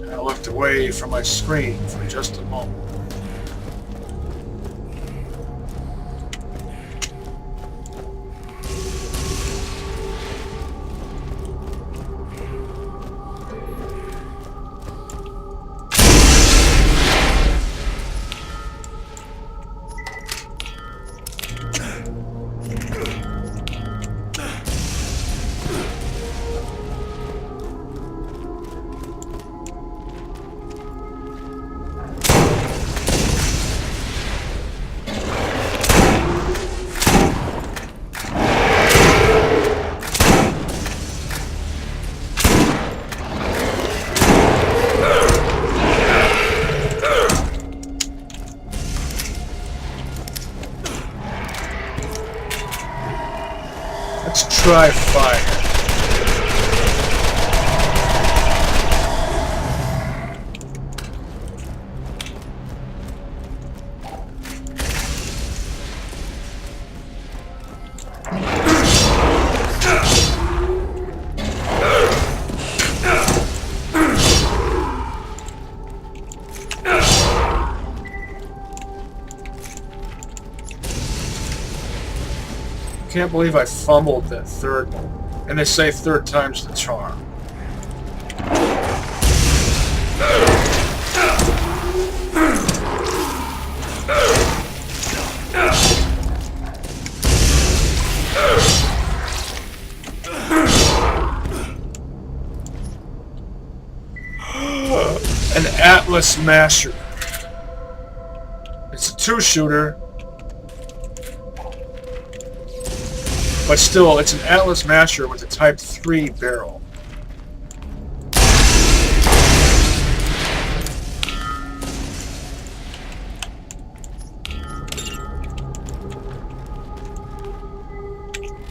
I looked away from my screen for just a moment. try fire. Can't believe I fumbled that third one. And they say third time's the charm. An Atlas Masher. It's a 2-shooter. But still, it's an Atlas Masher with a Type 3 barrel.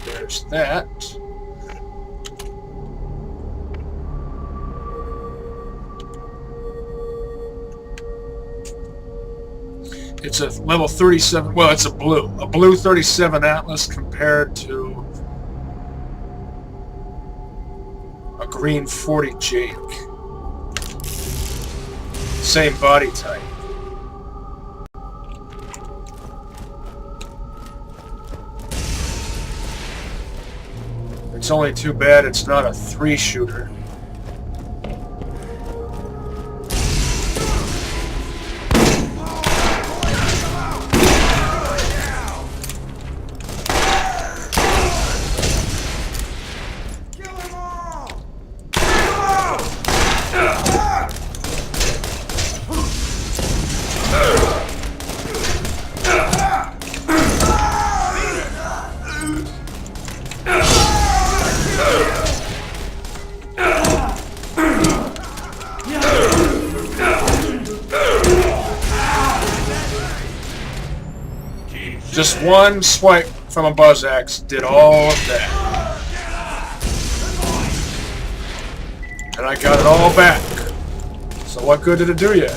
There's that. It's a level 37, well, it's a blue 37 Atlas compared to a green 40 Jake. Same body type. It's only too bad it's not a 3-shooter. Just one swipe from a buzz axe did all of that. And I got it all back. So what good did it do you?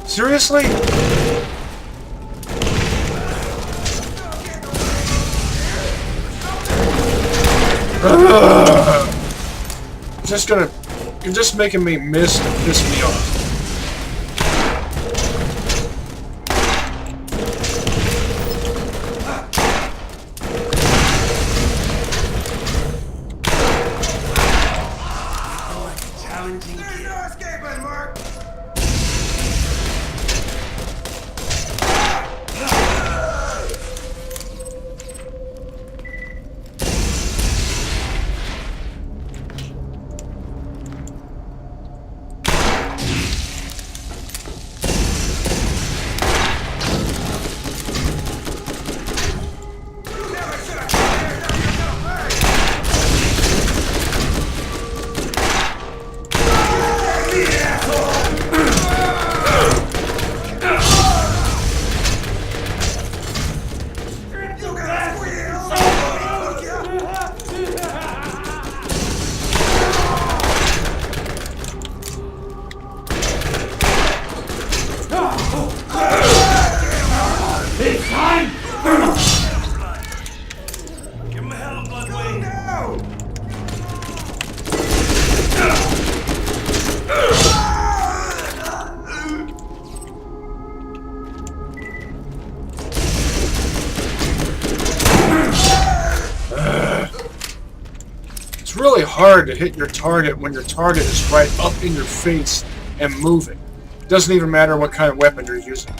Seriously? You're just making me miss and piss me off. Really hard to hit your target when your target is right up in your face and moving. It doesn't even matter what kind of weapon you're using.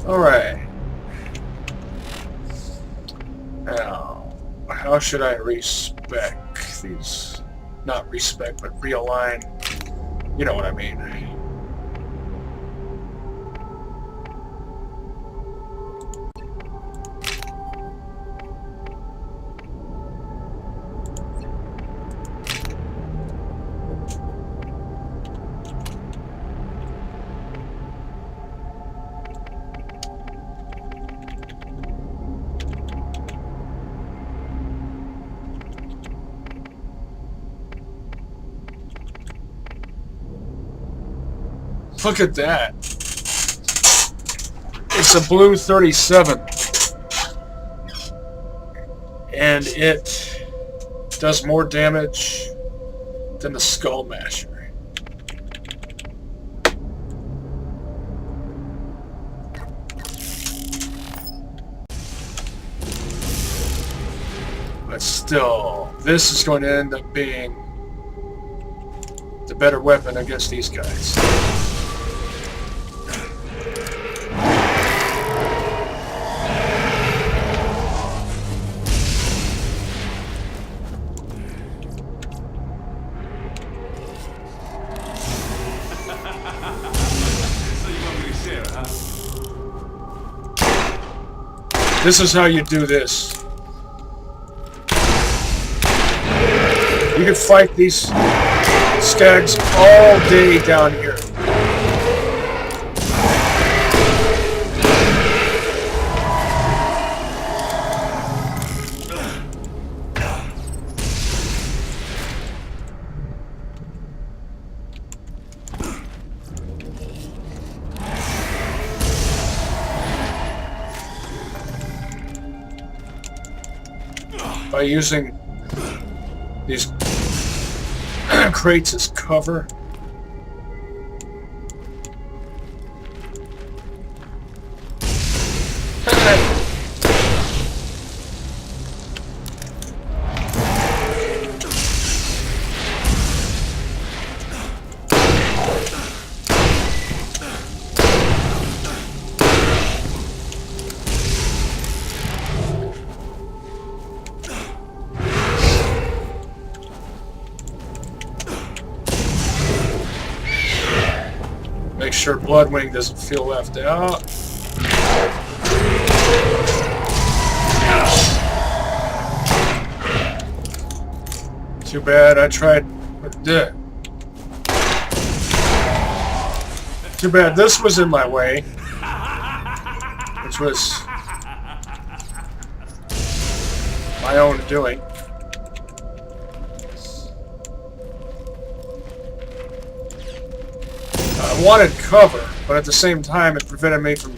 Alright. Now, how should I respec these? Not respec, but realign. You know what I mean. Look at that. It's a blue 37. And it does more damage than the Skull Masher. But still, this is going to end up being the better weapon against these guys. This is how you do this. You can fight these skags all day down here. By using these crates as cover. Make sure Bloodwing doesn't feel left out. Too bad I tried. Too bad this was in my way. Which was my own doing. I wanted cover, but at the same time it prevented me from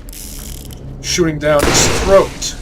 shooting down his throat.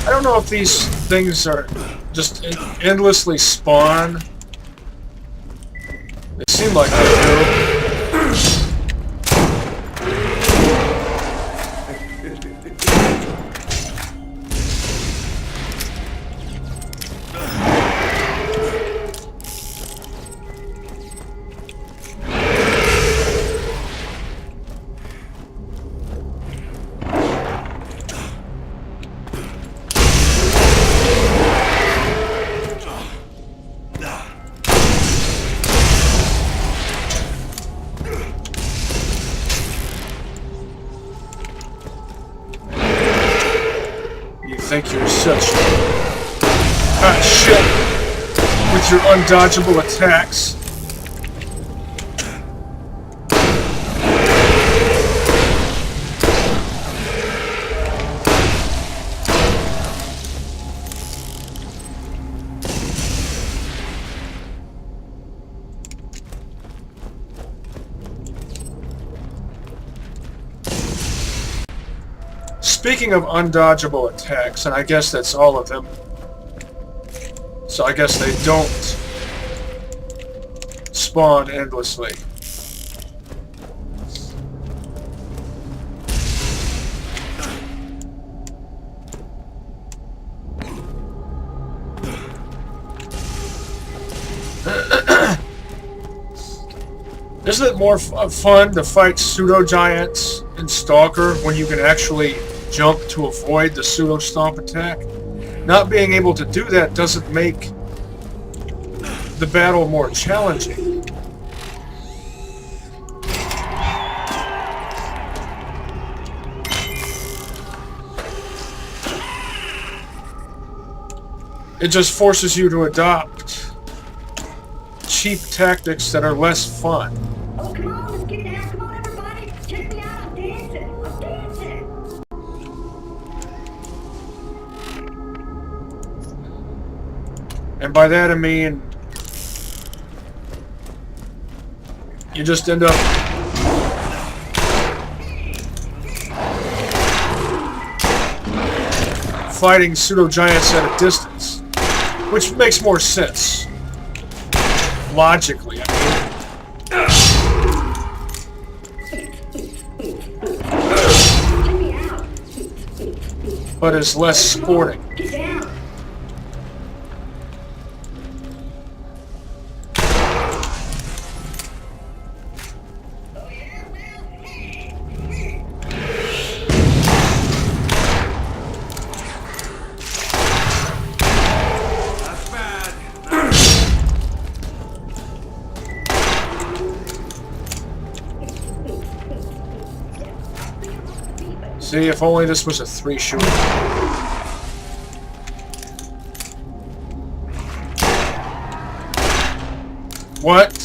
I don't know if these things are just endlessly spawn. They seem like they do. Think you're such hot shit with your undodgeable attacks. Speaking of undodgeable attacks, and I guess that's all of them, so I guess they don't spawn endlessly. Isn't it more fun to fight pseudo giants in Stalker when you can actually jump to avoid the pseudo stomp attack? Not being able to do that doesn't make the battle more challenging. It just forces you to adopt cheap tactics that are less fun. Oh, come on, let's get down. Come on, everybody. Check me out. I'm dancing. I'm dancing. And by that I mean you just end up fighting pseudo giants at a distance, which makes more sense logically. I mean, but is less sporting. Get down. See, if only this was a 3-shooter. What?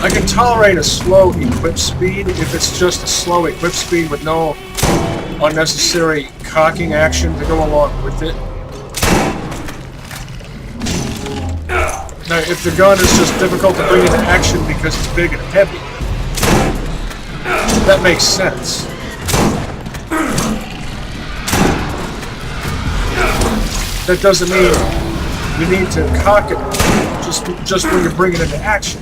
I can tolerate a slow equip speed if it's just a slow equip speed with no unnecessary cocking action to go along with it. Now, if the gun is just difficult to bring into action because it's big and heavy, that makes sense. That doesn't mean you need to cock it just when you're bringing it into action.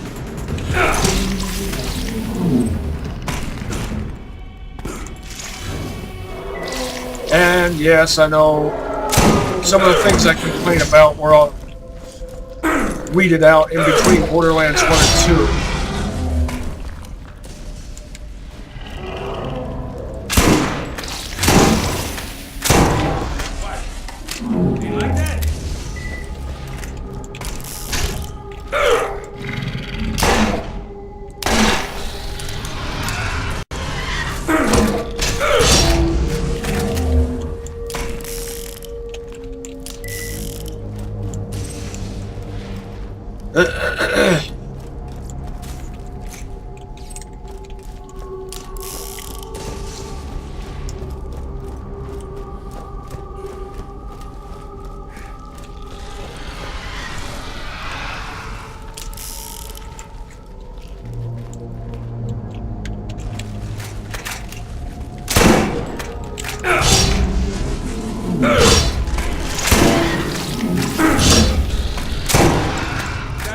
And yes, I know some of the things I complain about were all weeded out in between Borderlands 1 and 2. Do you like that?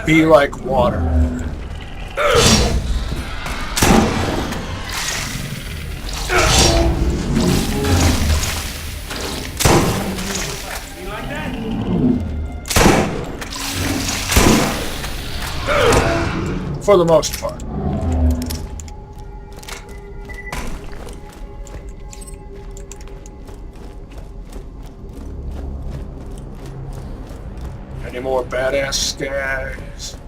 Be like water. You like that? For the most part. Any more badass guys?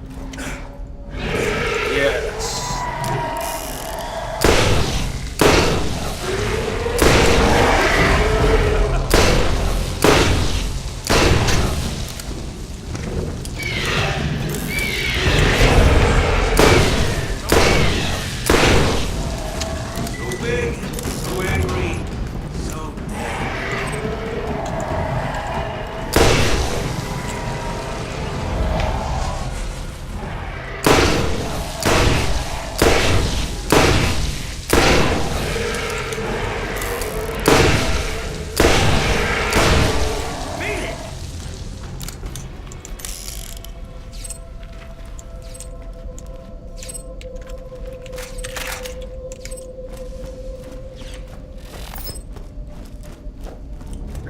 Yes.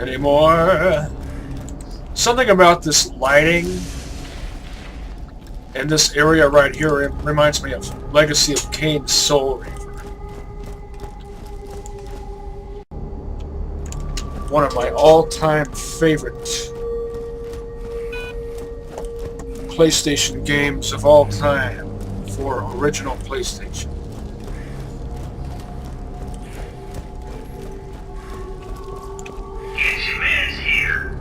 anymore. Something about this lighting and this area right here reminds me of Legacy of Kain's Soul Reaver. One of my all-time favorite PlayStation games of all time for original PlayStation. Instruments here.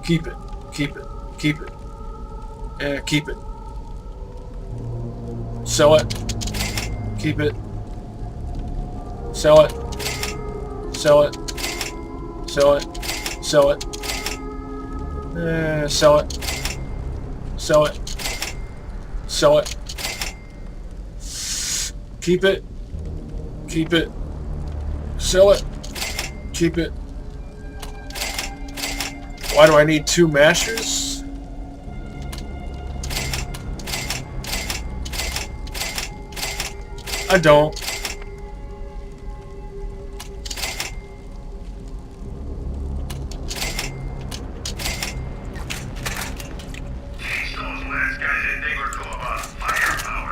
Keep it, keep it, keep it, keep it. Sell it, keep it, sell it, sell it, sell it, sell it, sell it, sell it, sell it. Keep it, sell it, keep it. Why do I need 2 mashers? I don't. Teach those last guys a thing or two about firepower.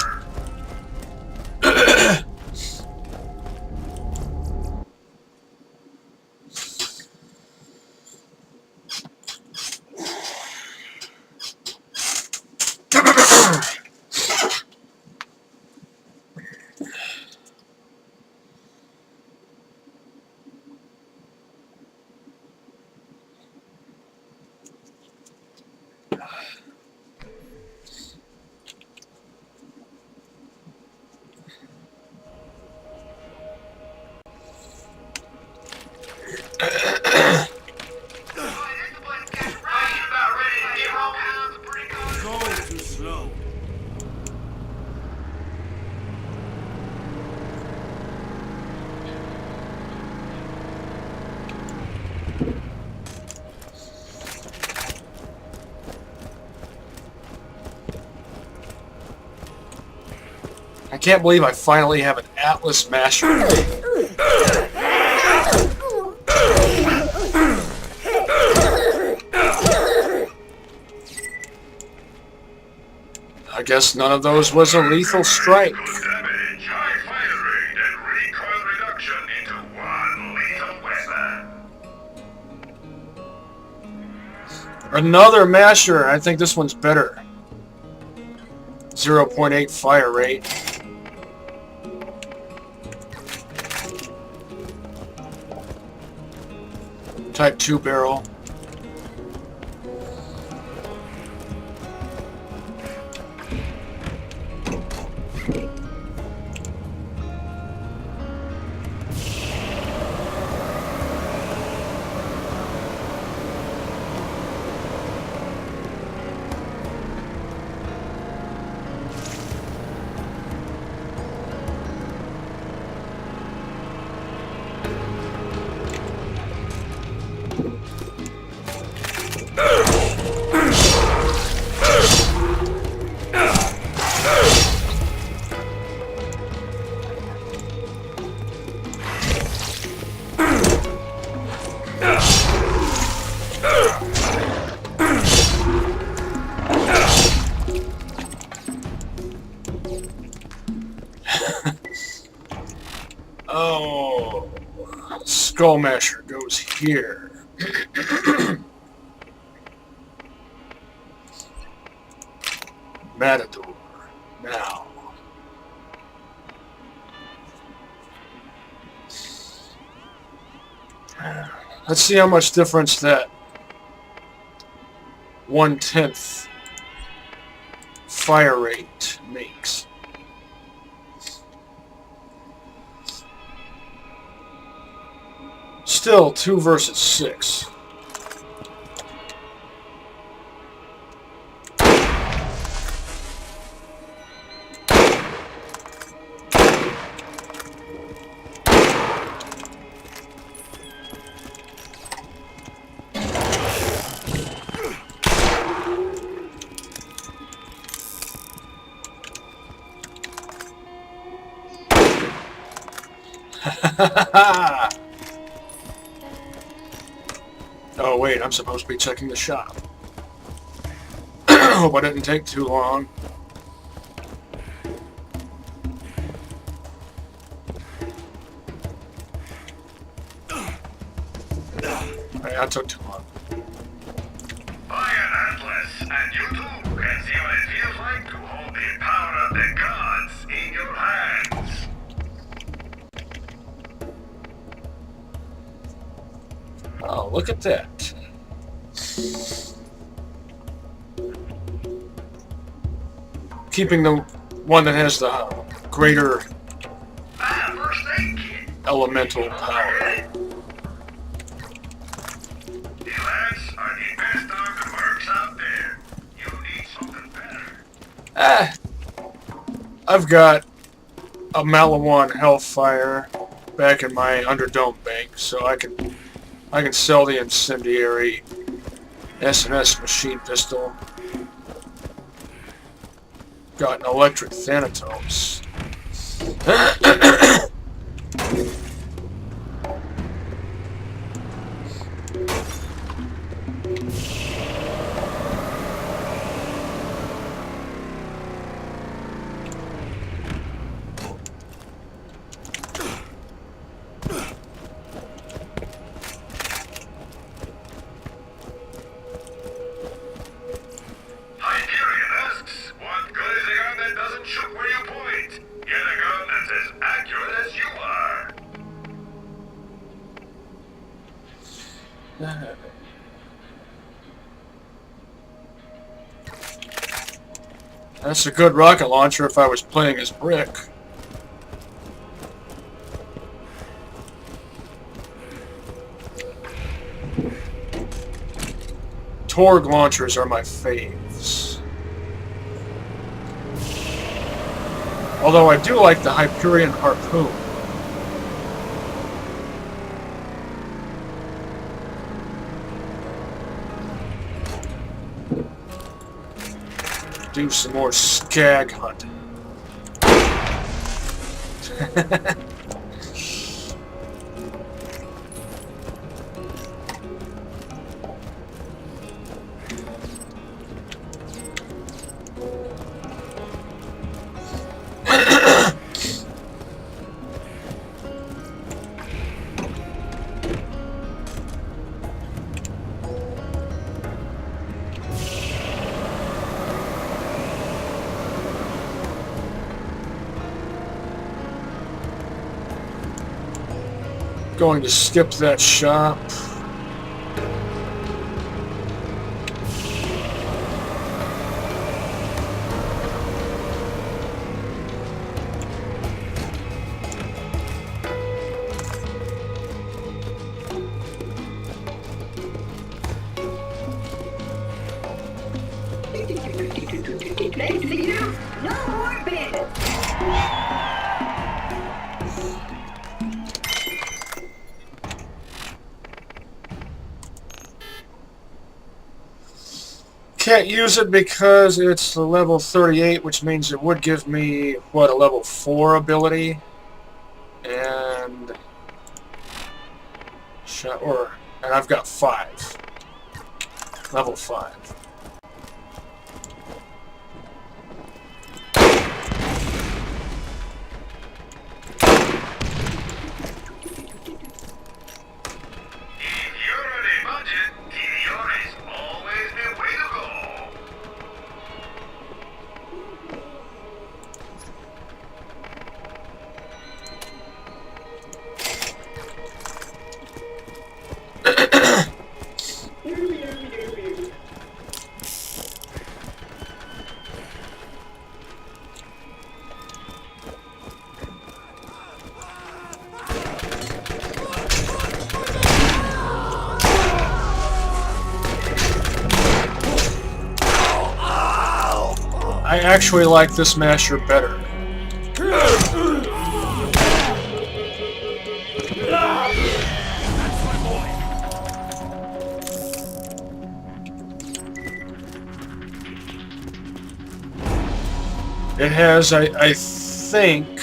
Going too slow. I can't believe I finally have an Atlas masher. I guess none of those was a lethal strike. Good damage, high fire rate, and recoil reduction into one lethal weapon. Another masher. I think this one's better. 0.8 fire rate. Type 2 barrel. Oh, Skull Masher goes here. Matador, now. Let's see how much difference that 1/10 fire rate makes. Still 2 versus 6. Oh wait, I'm supposed to be checking the shop. Hope I didn't take too long. Hey, that took too long. Buy an Atlas, and you too can see what it feels like to hold the power of the gods in your hands. Oh, look at that. Keeping the one that has the greater First aid kit. elemental power. The lads are the best dog works out there. You need something better. I've got a Malawan Hellfire back in my Underdome bank, so I can sell the incendiary S&S machine pistol. Got an electric Thanatos. Hyperion asks, what good is a gun that doesn't shoot where you point? Get a gun that's as accurate as you are. That's a good rocket launcher if I was playing as Brick. Torg launchers are my faves. Although I do like the Hyperion Harpoon. Do some more skag hunting. Going to skip that shop. Thanks to you, no more bandits. Can't use it because it's the level 38, which means it would give me, what, a level 4 ability? And... and I've got 5. Level 5. If you're on a budget, TDR is always the way to go. I actually like this masher better. It has, I think,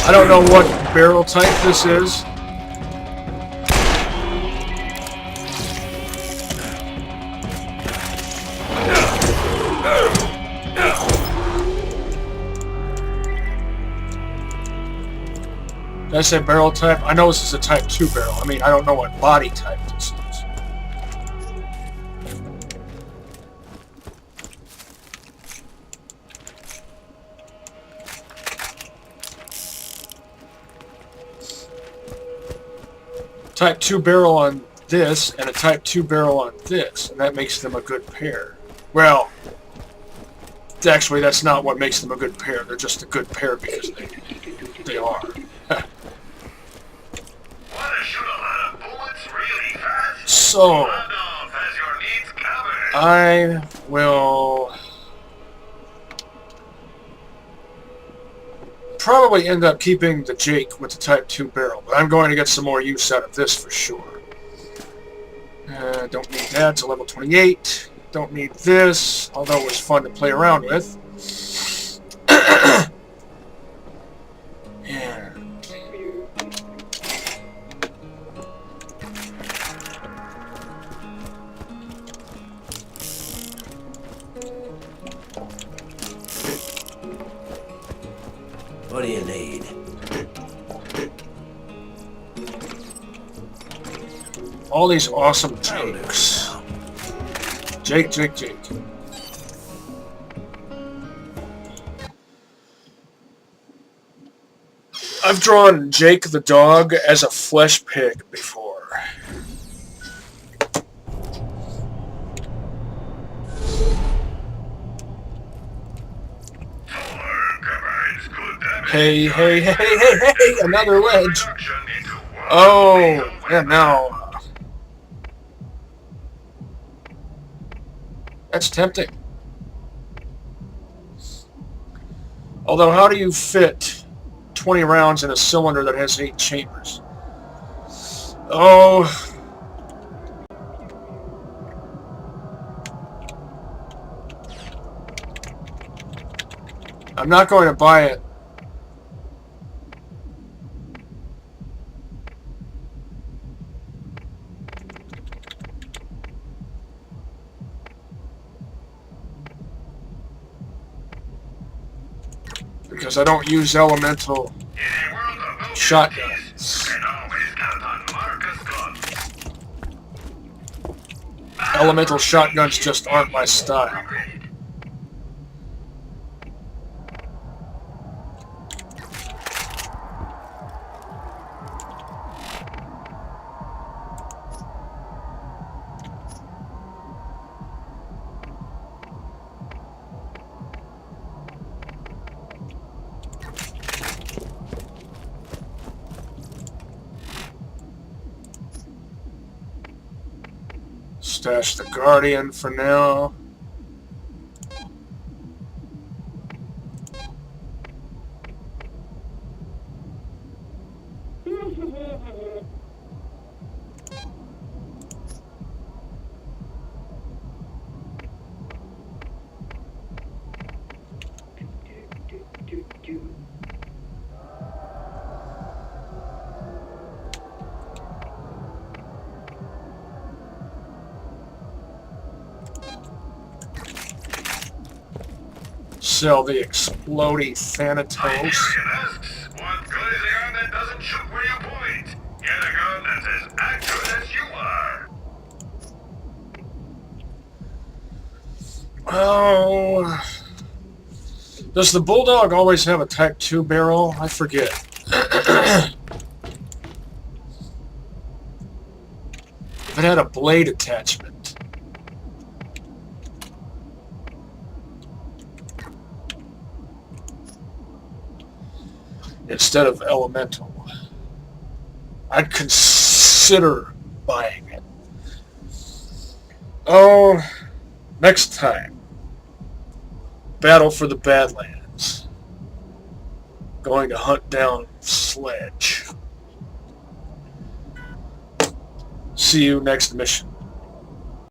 I don't know what barrel type this is. Did I say barrel type? I know this is a type 2 barrel. I mean, I don't know what body type this is. Type 2 barrel on this and a Type 2 barrel on this, and that makes them a good pair. Well, actually, that's not what makes them a good pair. They're just a good pair because they are. So, I will probably end up keeping the Jake with the Type 2 barrel, but I'm going to get some more use out of this for sure. Don't need that to level 28. Don't need this, although it was fun to play around with. Yeah. What do you need? All these awesome Jakes. Jake. I've drawn Jake the dog as a flesh pig before. Hey, another ledge. Oh, yeah, now. That's tempting. Although, how do you fit 20 rounds in a cylinder that has 8 chambers? Oh. I'm not going to buy it. Because I don't use elemental shotguns. Elemental shotguns just aren't my style. Stash the Guardian for now. Sell the exploding Thanatos. What good is a gun that doesn't shoot where you point? Get a gun that's as accurate as you are. Oh. Does the Bulldog always have a Type 2 barrel? I forget. If it had a blade attachment. Instead of elemental. I'd consider buying it. Oh, next time. Battle for the Badlands. Going to hunt down Sledge. See you next mission.